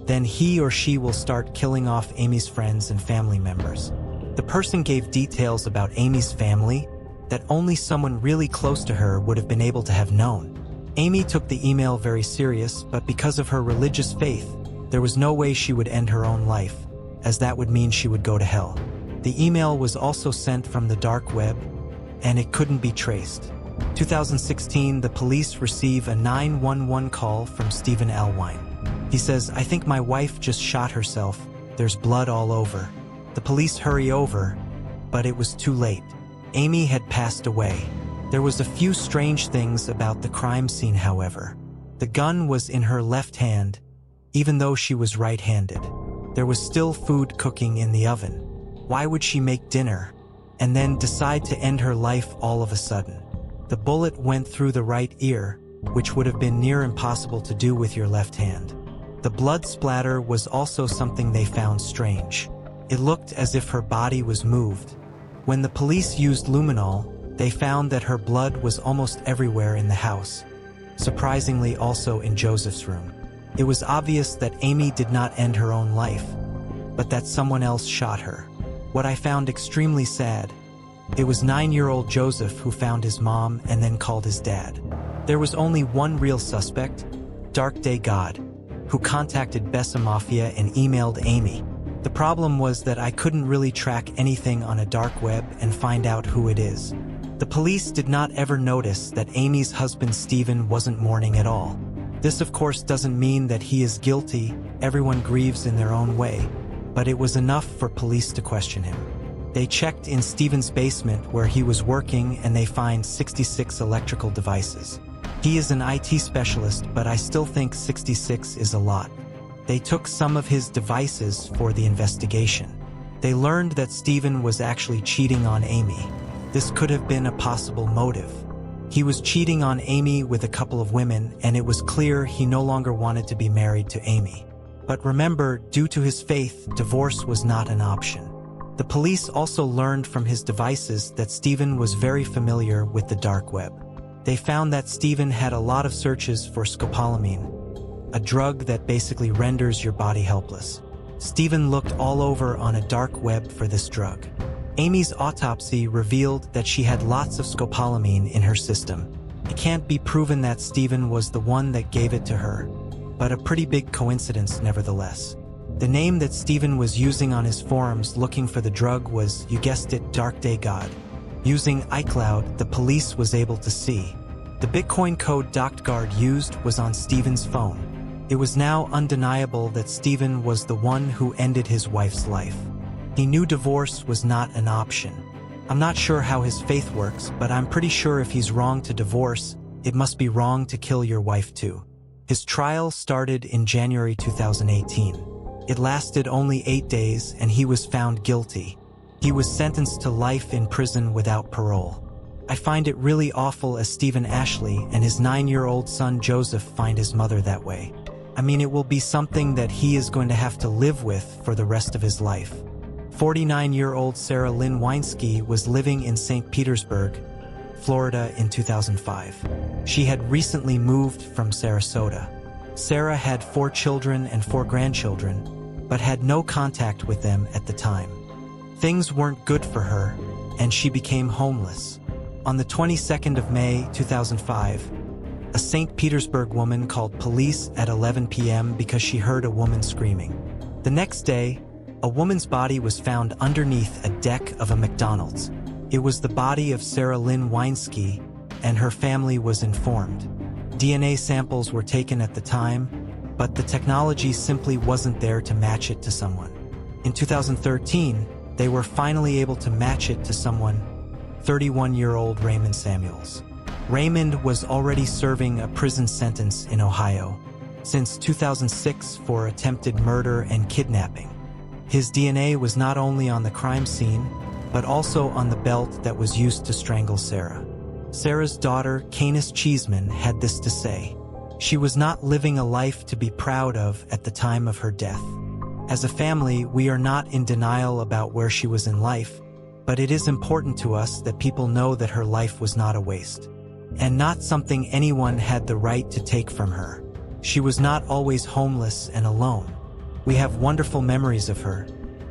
then he or she will start killing off Amy's friends and family members. The person gave details about Amy's family that only someone really close to her would have been able to have known. Amy took the email very serious, but because of her religious faith, there was no way she would end her own life, as that would mean she would go to hell. The email was also sent from the dark web, and it couldn't be traced. 2016, the police receive a 911 call from Stephen Alwine. He says, "I think my wife just shot herself. There's blood all over." The police hurry over, but it was too late. Amy had passed away. There was a few strange things about the crime scene, however. The gun was in her left hand, even though she was right-handed. There was still food cooking in the oven. Why would she make dinner and then decide to end her life all of a sudden? The bullet went through the right ear, which would have been near impossible to do with your left hand. The blood splatter was also something they found strange. It looked as if her body was moved. When the police used luminol, they found that her blood was almost everywhere in the house, surprisingly also in Joseph's room. It was obvious that Amy did not end her own life, but that someone else shot her. What I found extremely sad, it was 9-year-old Joseph who found his mom and then called his dad. There was only one real suspect, Dark Day God, who contacted Mafia and emailed Amy. The problem was that I couldn't really track anything on a dark web and find out who it is. The police did not ever notice that Amy's husband Steven wasn't mourning at all. This of course doesn't mean that he is guilty, everyone grieves in their own way, but it was enough for police to question him. They checked in Steven's basement where he was working and they find 66 electrical devices. He is an IT specialist, but I still think 66 is a lot. They took some of his devices for the investigation. They learned that Steven was actually cheating on Amy. This could have been a possible motive. He was cheating on Amy with a couple of women, and it was clear he no longer wanted to be married to Amy. But remember, due to his faith, divorce was not an option. The police also learned from his devices that Steven was very familiar with the dark web. They found that Steven had a lot of searches for scopolamine, a drug that basically renders your body helpless. Steven looked all over on a dark web for this drug. Amy's autopsy revealed that she had lots of scopolamine in her system. It can't be proven that Steven was the one that gave it to her, but a pretty big coincidence nevertheless. The name that Steven was using on his forums looking for the drug was, you guessed it, Dark Day God. Using iCloud, the police was able to see. The Bitcoin code DoctGuard used was on Steven's phone. It was now undeniable that Steven was the one who ended his wife's life. He knew divorce was not an option. I'm not sure how his faith works, but I'm pretty sure if he's wrong to divorce, it must be wrong to kill your wife too. His trial started in January 2018. It lasted only 8 days and he was found guilty. He was sentenced to life in prison without parole. I find it really awful as Stephen Ashley and his 9-year-old son Joseph find his mother that way. I mean, it will be something that he is going to have to live with for the rest of his life. 49-year-old Sarah Lynn Weinski was living in St. Petersburg, Florida in 2005. She had recently moved from Sarasota. Sarah had 4 children and 4 grandchildren, but had no contact with them at the time. Things weren't good for her, and she became homeless. On the 22nd of May, 2005, a St. Petersburg woman called police at 11 p.m. because she heard a woman screaming. The next day, a woman's body was found underneath a deck of a McDonald's. It was the body of Sarah Lynn Weinski, and her family was informed. DNA samples were taken at the time, but the technology simply wasn't there to match it to someone. In 2013, they were finally able to match it to someone, 31-year-old Raymond Samuels. Raymond was already serving a prison sentence in Ohio since 2006 for attempted murder and kidnapping. His DNA was not only on the crime scene, but also on the belt that was used to strangle Sarah. Sarah's daughter, Canis Cheeseman, had this to say: "She was not living a life to be proud of at the time of her death. As a family, we are not in denial about where she was in life, but it is important to us that people know that her life was not a waste, and not something anyone had the right to take from her. She was not always homeless and alone. We have wonderful memories of her,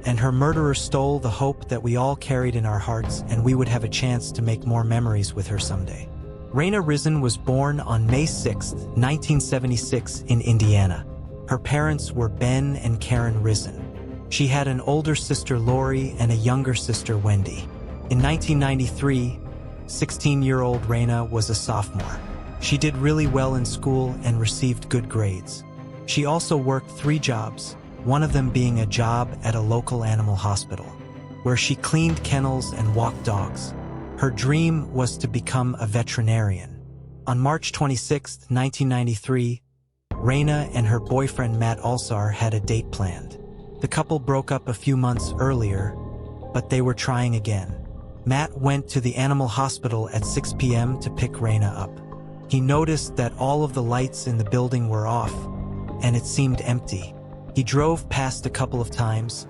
and her murderer stole the hope that we all carried in our hearts, and we would have a chance to make more memories with her someday." Raina Risen was born on May 6, 1976 in Indiana. Her parents were Ben and Karen Risen. She had an older sister Lori and a younger sister Wendy. In 1993, 16-year-old Raina was a sophomore. She did really well in school and received good grades. She also worked 3 jobs, one of them being a job at a local animal hospital, where she cleaned kennels and walked dogs. Her dream was to become a veterinarian. On March 26, 1993, Raina and her boyfriend Matt Alsar had a date planned. The couple broke up a few months earlier, but they were trying again. Matt went to the animal hospital at 6 p.m. to pick Raina up. He noticed that all of the lights in the building were off, and it seemed empty. He drove past a couple of times,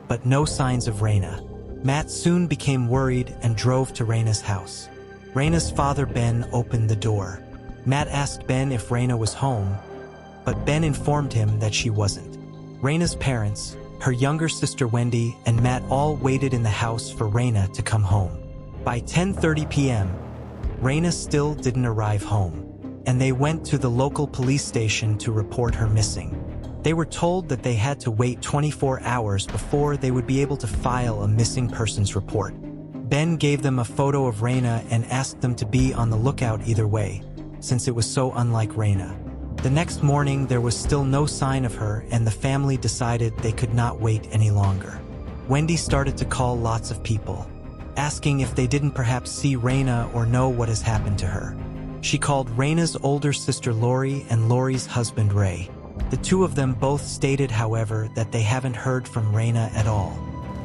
but no signs of Raina. Matt soon became worried and drove to Raina's house. Raina's father, Ben, opened the door. Matt asked Ben if Raina was home, but Ben informed him that she wasn't. Raina's parents, her younger sister Wendy, and Matt all waited in the house for Raina to come home. By 10:30 p.m., Raina still didn't arrive home, and they went to the local police station to report her missing. They were told that they had to wait 24 hours before they would be able to file a missing persons report. Ben gave them a photo of Raina and asked them to be on the lookout either way, since it was so unlike Raina. The next morning, there was still no sign of her, and the family decided they could not wait any longer. Wendy started to call lots of people, asking if they didn't perhaps see Raina or know what has happened to her. She called Raina's older sister Lori and Lori's husband Ray. The two of them both stated, however, that they haven't heard from Raina at all.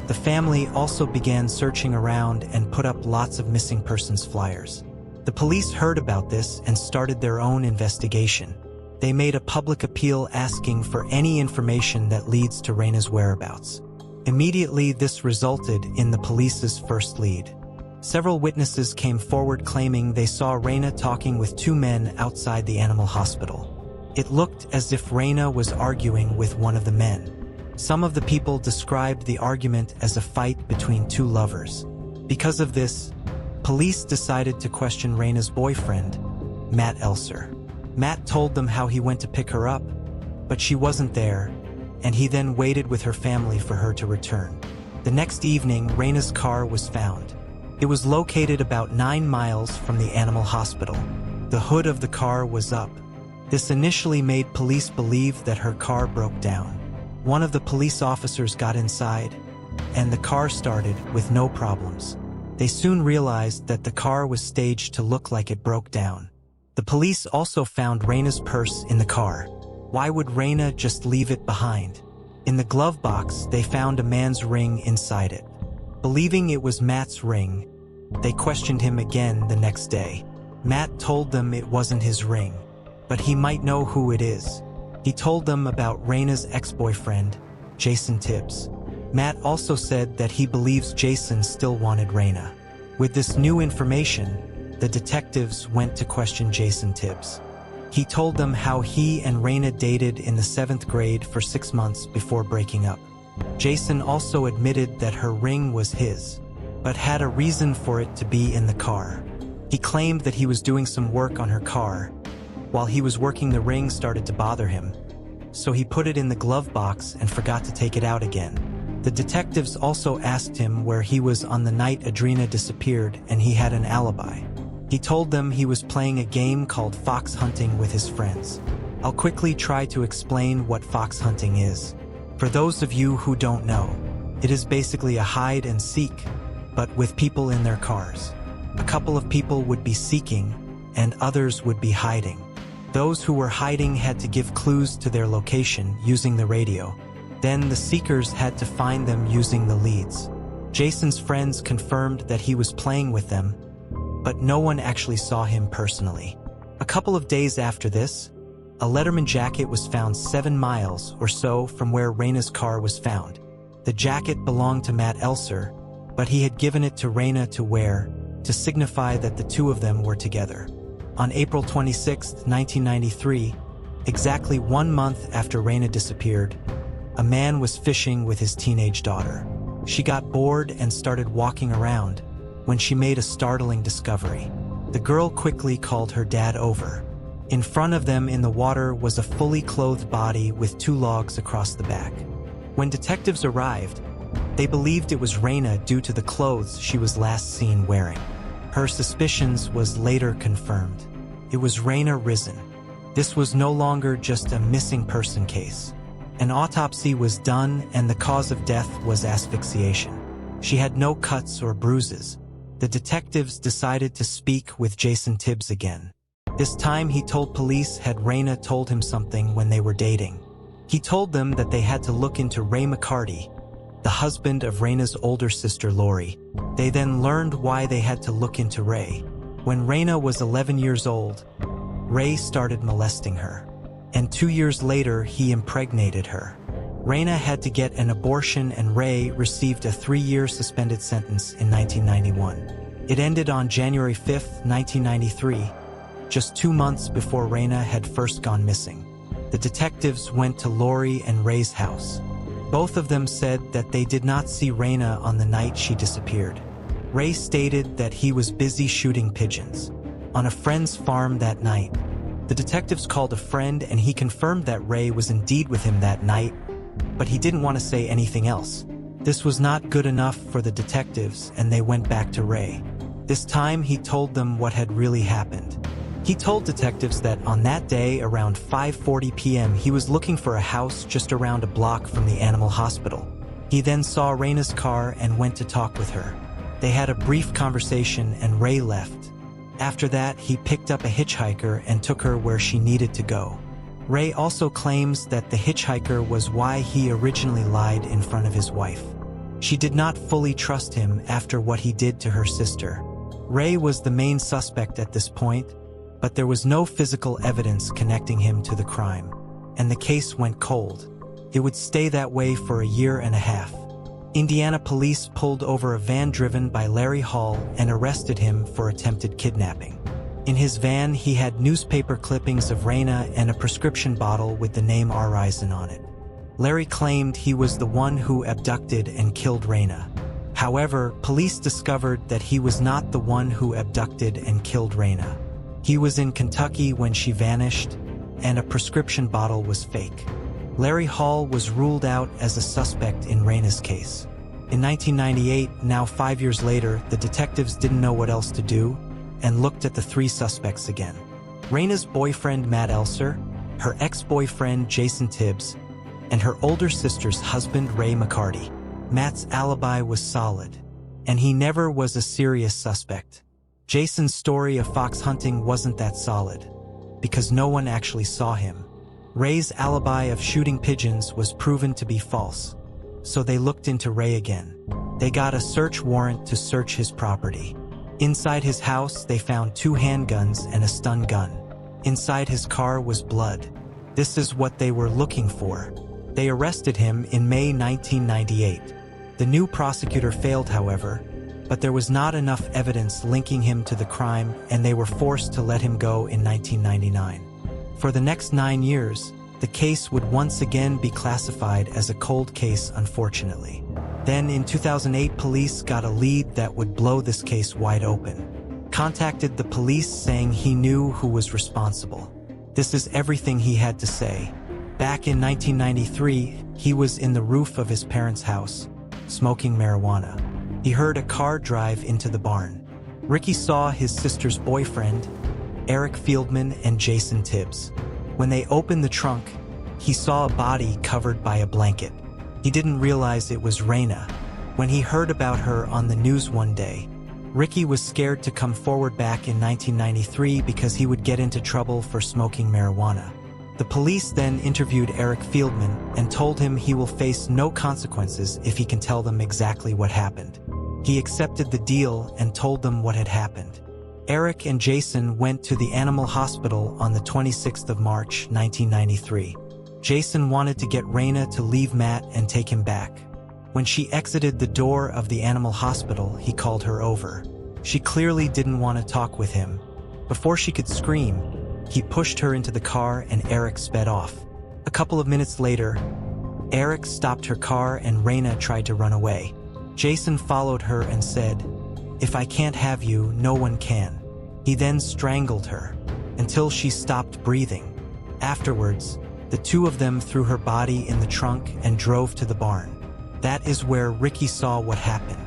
The family also began searching around and put up lots of missing persons flyers. The police heard about this and started their own investigation. They made a public appeal asking for any information that leads to Raina's whereabouts. Immediately, this resulted in the police's first lead. Several witnesses came forward claiming they saw Raina talking with 2 men outside the animal hospital. It looked as if Raina was arguing with one of the men. Some of the people described the argument as a fight between 2 lovers. Because of this, police decided to question Raina's boyfriend, Matt Elser. Matt told them how he went to pick her up, but she wasn't there, and he then waited with her family for her to return. The next evening, Raina's car was found. It was located about 9 miles from the animal hospital. The hood of the car was up. This initially made police believe that her car broke down. One of the police officers got inside, and the car started with no problems. They soon realized that the car was staged to look like it broke down. The police also found Raina's purse in the car. Why would Raina just leave it behind? In the glove box, they found a man's ring inside it. Believing it was Matt's ring, they questioned him again the next day. Matt told them it wasn't his ring, but he might know who it is. He told them about Raina's ex-boyfriend, Jason Tibbs. Matt also said that he believes Jason still wanted Raina. With this new information, the detectives went to question Jason Tibbs. He told them how he and Raina dated in the 7th grade for 6 months before breaking up. Jason also admitted that her ring was his, but had a reason for it to be in the car. He claimed that he was doing some work on her car. While he was working, the ring started to bother him, so he put it in the glove box and forgot to take it out again. The detectives also asked him where he was on the night Adrina disappeared, and he had an alibi. He told them he was playing a game called fox hunting with his friends. I'll quickly try to explain what fox hunting is. For those of you who don't know, it is basically a hide and seek, but with people in their cars. A couple of people would be seeking, and others would be hiding. Those who were hiding had to give clues to their location using the radio. Then the seekers had to find them using the leads. Jason's friends confirmed that he was playing with them, but no one actually saw him personally. A couple of days after this, a Letterman jacket was found 7 miles or so from where Raina's car was found. The jacket belonged to Matt Elser, but he had given it to Raina to wear to signify that the two of them were together. On April 26, 1993, exactly 1 month after Raina disappeared, a man was fishing with his teenage daughter. She got bored and started walking around when she made a startling discovery. The girl quickly called her dad over. In front of them in the water was a fully clothed body with 2 logs across the back. When detectives arrived, they believed it was Raina due to the clothes she was last seen wearing. Her suspicions was later confirmed. It was Raina Risen. This was no longer just a missing person case. An autopsy was done and the cause of death was asphyxiation. She had no cuts or bruises. The detectives decided to speak with Jason Tibbs again. This time he told police had Raina told him something when they were dating. He told them that they had to look into Ray McCarty, the husband of Raina's older sister Lori. They then learned why they had to look into Ray. When Raina was 11 years old, Ray started molesting her, and 2 years later he impregnated her. Raina had to get an abortion and Ray received a 3-year suspended sentence in 1991. It ended on January 5, 1993, just 2 months before Raina had first gone missing. The detectives went to Lori and Ray's house. Both of them said that they did not see Raina on the night she disappeared. Ray stated that he was busy shooting pigeons on a friend's farm that night. The detectives called a friend and he confirmed that Ray was indeed with him that night, but he didn't want to say anything else. This was not good enough for the detectives and they went back to Ray. This time he told them what had really happened. He told detectives that on that day around 5:40 p.m. he was looking for a house just around a block from the animal hospital. He then saw Raina's car and went to talk with her. They had a brief conversation and Ray left. After that, he picked up a hitchhiker and took her where she needed to go. Ray also claims that the hitchhiker was why he originally lied in front of his wife. She did not fully trust him after what he did to her sister. Ray was the main suspect at this point, but there was no physical evidence connecting him to the crime, and the case went cold. It would stay that way for a year and a half. Indiana police pulled over a van driven by Larry Hall and arrested him for attempted kidnapping. In his van, he had newspaper clippings of Raina and a prescription bottle with the name Horizon on it. Larry claimed he was the one who abducted and killed Raina. However, police discovered that he was not the one who abducted and killed Raina. He was in Kentucky when she vanished, and a prescription bottle was fake. Larry Hall was ruled out as a suspect in Raina's case. In 1998, now 5 years later, the detectives didn't know what else to do and looked at the 3 suspects again. Raina's boyfriend Matt Elser, her ex-boyfriend Jason Tibbs, and her older sister's husband Ray McCarty. Matt's alibi was solid, and he never was a serious suspect. Jason's story of fox hunting wasn't that solid, because no one actually saw him. Ray's alibi of shooting pigeons was proven to be false, so they looked into Ray again. They got a search warrant to search his property. Inside his house, they found 2 handguns and a stun gun. Inside his car was blood. This is what they were looking for. They arrested him in May 1998. The new prosecutor failed, however, but there was not enough evidence linking him to the crime, and they were forced to let him go in 1999. For the next 9 years, the case would once again be classified as a cold case, unfortunately. Then in 2008, police got a lead that would blow this case wide open. Contacted the police saying he knew who was responsible. This is everything he had to say. Back in 1993, he was in the roof of his parents' house, smoking marijuana. He heard a car drive into the barn. Ricky saw his sister's boyfriend, Eric Fieldman, and Jason Tibbs. When they opened the trunk, he saw a body covered by a blanket. He didn't realize it was Raina. When he heard about her on the news one day, Ricky was scared to come forward back in 1993 because he would get into trouble for smoking marijuana. The police then interviewed Eric Fieldman and told him he will face no consequences if he can tell them exactly what happened. He accepted the deal and told them what had happened. Eric and Jason went to the animal hospital on the 26th of March, 1993. Jason wanted to get Raina to leave Matt and take him back. When she exited the door of the animal hospital, he called her over. She clearly didn't want to talk with him. Before she could scream, he pushed her into the car and Eric sped off. A couple of minutes later, Eric stopped her car and Raina tried to run away. Jason followed her and said, "If I can't have you, no one can." He then strangled her until she stopped breathing. Afterwards, the two of them threw her body in the trunk and drove to the barn. That is where Ricky saw what happened.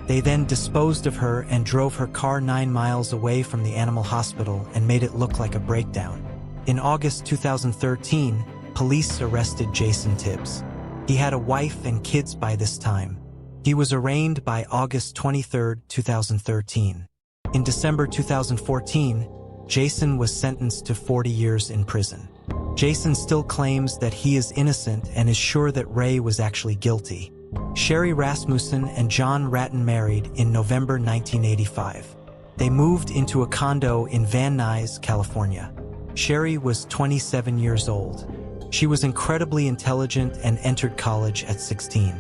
They then disposed of her and drove her car 9 miles away from the animal hospital and made it look like a breakdown. In August 2013, police arrested Jason Tibbs. He had a wife and kids by this time. He was arraigned by August 23, 2013. In December 2014, Jason was sentenced to 40 years in prison. Jason still claims that he is innocent and is sure that Ray was actually guilty. Sherry Rasmussen and John Ratton married in November 1985. They moved into a condo in Van Nuys, California. Sherry was 27 years old. She was incredibly intelligent and entered college at 16.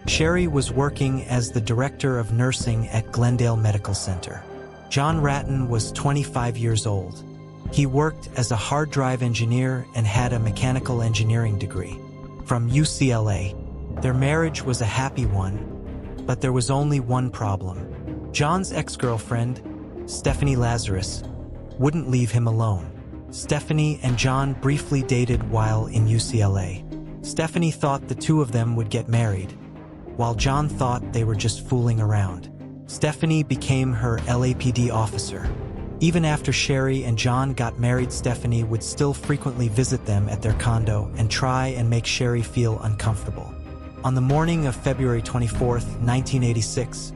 Sherry was working as the director of nursing at Glendale Medical Center. John Ratton was 25 years old. He worked as a hard drive engineer and had a mechanical engineering degree from UCLA. Their marriage was a happy one, but there was only one problem. John's ex-girlfriend, Stephanie Lazarus, wouldn't leave him alone. Stephanie and John briefly dated while in UCLA. Stephanie thought the two of them would get married, while John thought they were just fooling around. Stephanie became her LAPD officer. Even after Sherry and John got married, Stephanie would still frequently visit them at their condo and try and make Sherry feel uncomfortable. On the morning of February 24, 1986,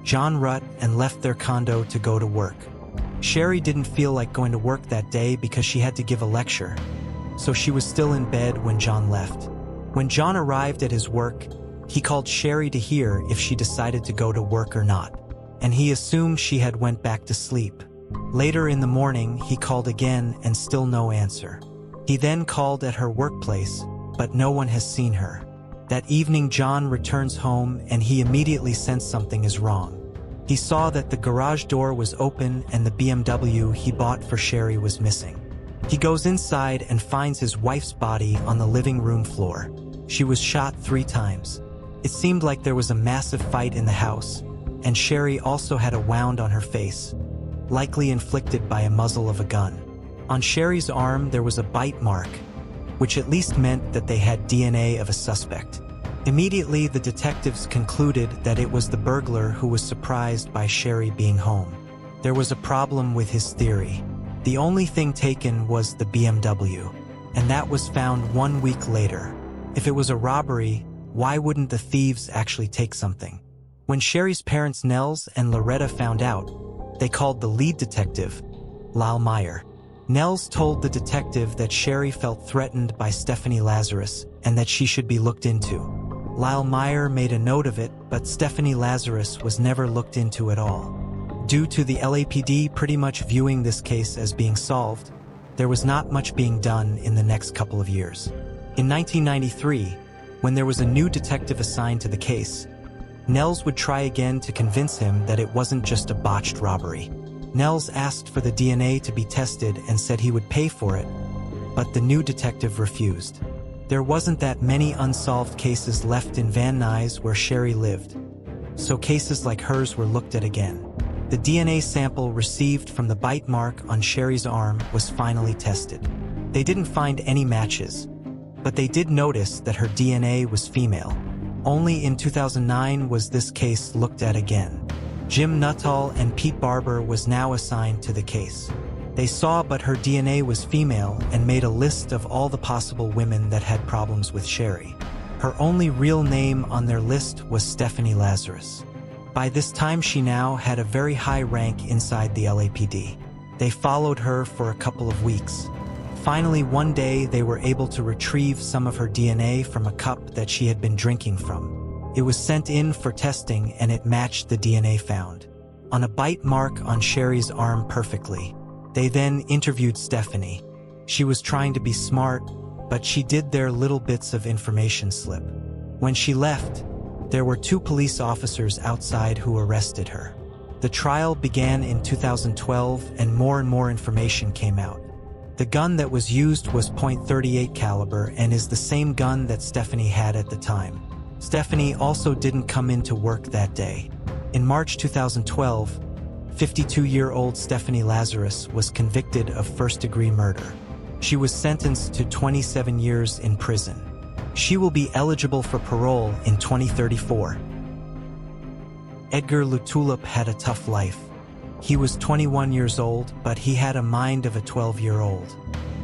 John Rutt and left their condo to go to work. Sherry didn't feel like going to work that day because she had to give a lecture, so she was still in bed when John left. When John arrived at his work, he called Sherry to hear if she decided to go to work or not, and he assumed she had went back to sleep. Later in the morning, he called again and still no answer. He then called at her workplace, but no one has seen her. That evening, John returns home and he immediately sensed something is wrong. He saw that the garage door was open and the BMW he bought for Sherry was missing. He goes inside and finds his wife's body on the living room floor. She was shot 3 times. It seemed like there was a massive fight in the house, and Sherry also had a wound on her face, likely inflicted by a muzzle of a gun. On Sherry's arm there was a bite mark, which at least meant that they had DNA of a suspect. Immediately, the detectives concluded that it was the burglar who was surprised by Sherry being home. There was a problem with his theory. The only thing taken was the BMW, and that was found 1 week later. If it was a robbery, why wouldn't the thieves actually take something? When Sherry's parents Nels and Loretta found out, they called the lead detective, Lyle Meyer. Nels told the detective that Sherry felt threatened by Stephanie Lazarus and that she should be looked into. Lyle Meyer made a note of it, but Stephanie Lazarus was never looked into at all. Due to the LAPD pretty much viewing this case as being solved, there was not much being done in the next couple of years. In 1993, when there was a new detective assigned to the case, Nels would try again to convince him that it wasn't just a botched robbery. Nels asked for the DNA to be tested and said he would pay for it, but the new detective refused. There wasn't that many unsolved cases left in Van Nuys where Sherry lived, so cases like hers were looked at again. The DNA sample received from the bite mark on Sherry's arm was finally tested. They didn't find any matches, but they did notice that her DNA was female. Only in 2009 was this case looked at again. Jim Nuttall and Pete Barber was now assigned to the case. They saw but her DNA was female and made a list of all the possible women that had problems with Sherry. Her only real name on their list was Stephanie Lazarus. By this time she now had a very high rank inside the LAPD. They followed her for a couple of weeks. Finally, one day they were able to retrieve some of her DNA from a cup that she had been drinking from. It was sent in for testing and it matched the DNA found on a bite mark on Sherry's arm perfectly. They then interviewed Stephanie. She was trying to be smart, but she did their little bits of information slip. When she left, there were 2 police officers outside who arrested her. The trial began in 2012 and more information came out. The gun that was used was .38 caliber and is the same gun that Stephanie had at the time. Stephanie also didn't come into work that day. In March 2012, 52-year-old Stephanie Lazarus was convicted of first-degree murder. She was sentenced to 27 years in prison. She will be eligible for parole in 2034. Edgar Lutulip had a tough life. He was 21 years old, but he had a mind of a 12-year-old.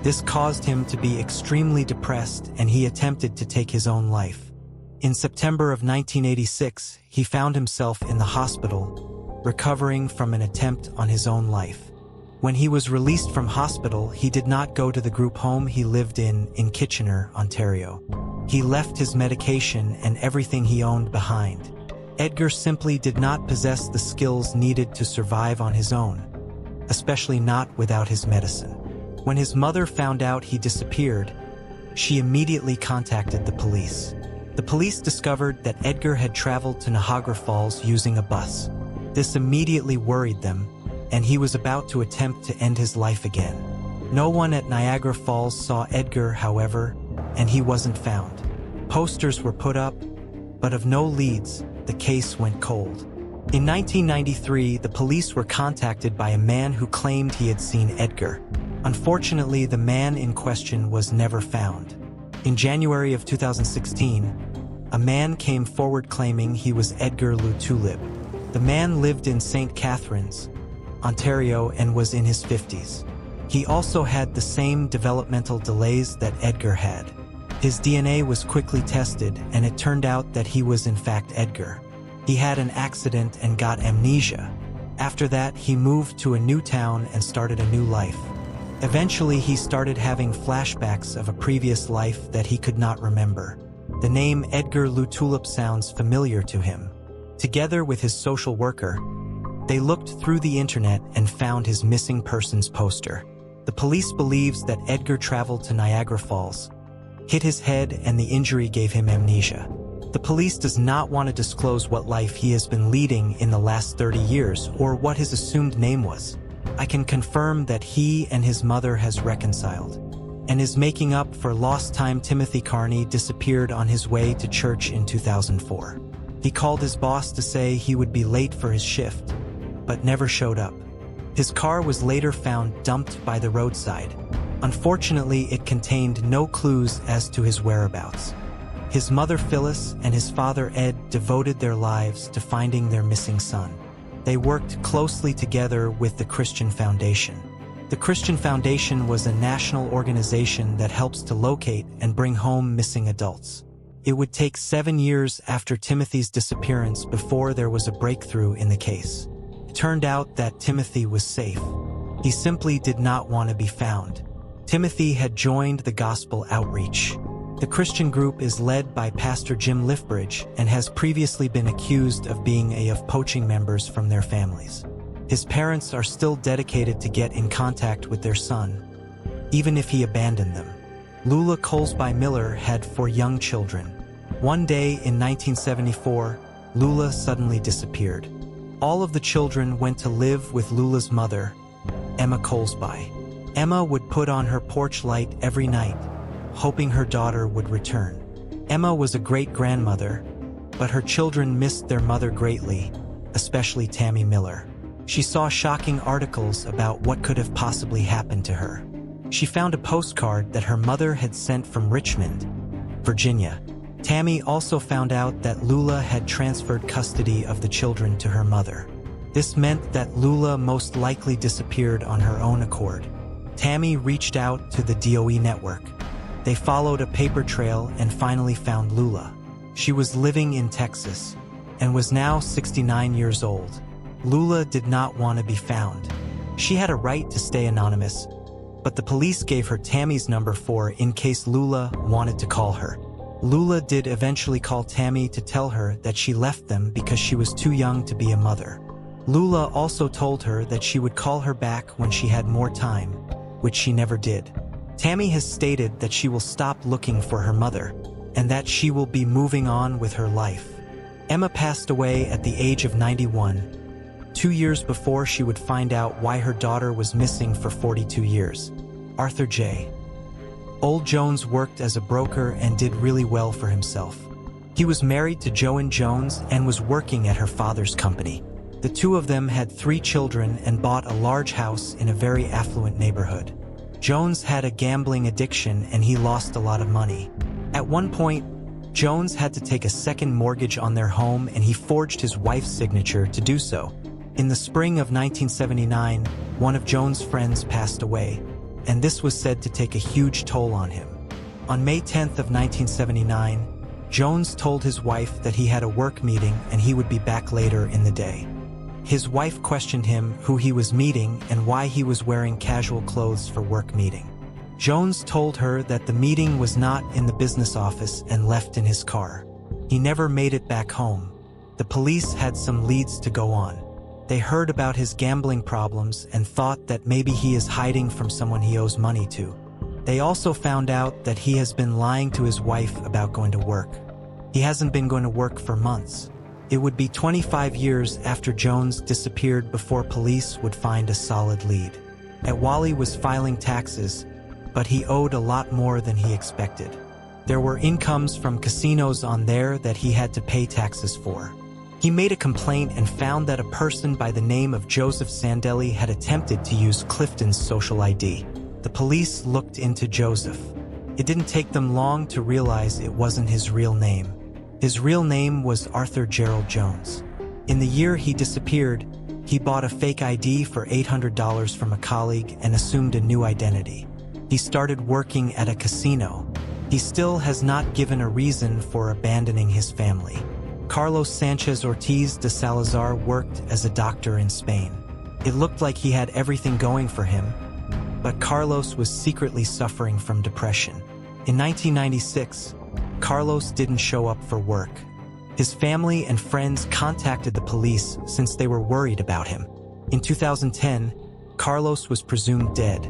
This caused him to be extremely depressed and he attempted to take his own life. In September of 1986, he found himself in the hospital, recovering from an attempt on his own life. When he was released from hospital, he did not go to the group home he lived in Kitchener, Ontario. He left his medication and everything he owned behind. Edgar simply did not possess the skills needed to survive on his own, especially not without his medicine. When his mother found out he disappeared, she immediately contacted the police. The police discovered that Edgar had traveled to Niagara Falls using a bus. This immediately worried them, and he was about to attempt to end his life again. No one at Niagara Falls saw Edgar, however, and he wasn't found. Posters were put up, but of no leads, the case went cold. In 1993, the police were contacted by a man who claimed he had seen Edgar. Unfortunately, the man in question was never found. In January of 2016, a man came forward claiming he was Edgar Lutulip. The man lived in St. Catharines, Ontario, and was in his 50s. He also had the same developmental delays that Edgar had. His DNA was quickly tested, and it turned out that he was in fact Edgar. He had an accident and got amnesia. After that, he moved to a new town and started a new life. Eventually, he started having flashbacks of a previous life that he could not remember. The name Edgar Lutulip sounds familiar to him. Together with his social worker, they looked through the internet and found his missing persons poster. The police believes that Edgar traveled to Niagara Falls, hit his head, and the injury gave him amnesia. The police does not want to disclose what life he has been leading in the last 30 years or what his assumed name was. I can confirm that he and his mother has reconciled and is making up for lost time. Timothy Carney disappeared on his way to church in 2004. He called his boss to say he would be late for his shift, but never showed up. His car was later found dumped by the roadside. Unfortunately, it contained no clues as to his whereabouts. His mother Phyllis and his father Ed devoted their lives to finding their missing son. They worked closely together with the Christian Foundation. The Christian Foundation was a national organization that helps to locate and bring home missing adults. It would take 7 years after Timothy's disappearance before there was a breakthrough in the case. It turned out that Timothy was safe. He simply did not want to be found. Timothy had joined the gospel outreach. The Christian group is led by Pastor Jim Lifbridge and has previously been accused of being of poaching members from their families. His parents are still dedicated to get in contact with their son, even if he abandoned them. Lula Colesby Miller had 4 young children. One day in 1974, Lula suddenly disappeared. All of the children went to live with Lula's mother, Emma Colesby. Emma would put on her porch light every night, hoping her daughter would return. Emma was a great grandmother, but her children missed their mother greatly, especially Tammy Miller. She saw shocking articles about what could have possibly happened to her. She found a postcard that her mother had sent from Richmond, Virginia. Tammy also found out that Lula had transferred custody of the children to her mother. This meant that Lula most likely disappeared on her own accord. Tammy reached out to the DOE network. They followed a paper trail and finally found Lula. She was living in Texas and was now 69 years old. Lula did not want to be found. She had a right to stay anonymous, but the police gave her Tammy's number in case Lula wanted to call her. Lula did eventually call Tammy to tell her that she left them because she was too young to be a mother. Lula also told her that she would call her back when she had more time, which she never did. Tammy has stated that she will stop looking for her mother, and that she will be moving on with her life. Emma passed away at the age of 91, 2 years before she would find out why her daughter was missing for 42 years. Arthur J. Old Jones worked as a broker and did really well for himself. He was married to Joan Jones and was working at her father's company. The two of them had 3 children and bought a large house in a very affluent neighborhood. Jones had a gambling addiction and he lost a lot of money. At one point, Jones had to take a second mortgage on their home and he forged his wife's signature to do so. In the spring of 1979, one of Jones' friends passed away, and this was said to take a huge toll on him. On May 10th of 1979, Jones told his wife that he had a work meeting and he would be back later in the day. His wife questioned him who he was meeting and why he was wearing casual clothes for work meeting. Jones told her that the meeting was not in the business office and left in his car. He never made it back home. The police had some leads to go on. They heard about his gambling problems and thought that maybe he is hiding from someone he owes money to. They also found out that he has been lying to his wife about going to work. He hasn't been going to work for months. It would be 25 years after Jones disappeared before police would find a solid lead. Wally was filing taxes, but he owed a lot more than he expected. There were incomes from casinos on there that he had to pay taxes for. He made a complaint and found that a person by the name of Joseph Sandelli had attempted to use Clifton's social ID. The police looked into Joseph. It didn't take them long to realize it wasn't his real name. His real name was Arthur Gerald Jones. In the year he disappeared, he bought a fake ID for $800 from a colleague and assumed a new identity. He started working at a casino. He still has not given a reason for abandoning his family. Carlos Sanchez Ortiz de Salazar worked as a doctor in Spain. It looked like he had everything going for him, but Carlos was secretly suffering from depression. In 1996, Carlos didn't show up for work. His family and friends contacted the police since they were worried about him. In 2010, Carlos was presumed dead,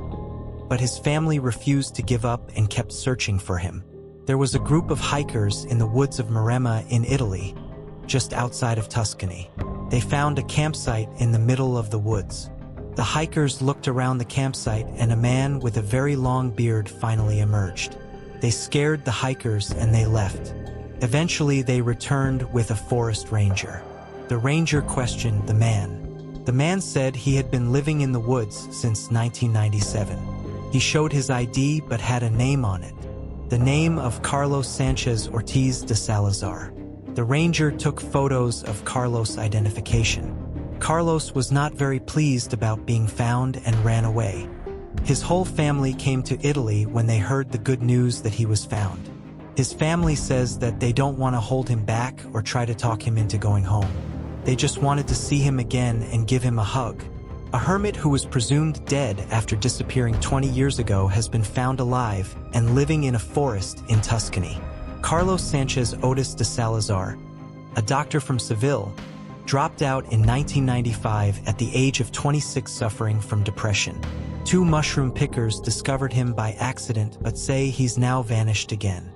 but his family refused to give up and kept searching for him. There was a group of hikers in the woods of Maremma in Italy, just outside of Tuscany. They found a campsite in the middle of the woods. The hikers looked around the campsite and a man with a very long beard finally emerged. They scared the hikers and they left. Eventually, they returned with a forest ranger. The ranger questioned the man. The man said he had been living in the woods since 1997. He showed his ID but had a name on it. The name of Carlos Sanchez Ortiz de Salazar. The ranger took photos of Carlos' identification. Carlos was not very pleased about being found and ran away. His whole family came to Italy when they heard the good news that he was found. His family says that they don't want to hold him back or try to talk him into going home. They just wanted to see him again and give him a hug. A hermit who was presumed dead after disappearing 20 years ago has been found alive and living in a forest in Tuscany. Carlos Sanchez Otis de Salazar, a doctor from Seville, dropped out in 1995 at the age of 26 suffering from depression. 2 mushroom pickers discovered him by accident but say he's now vanished again.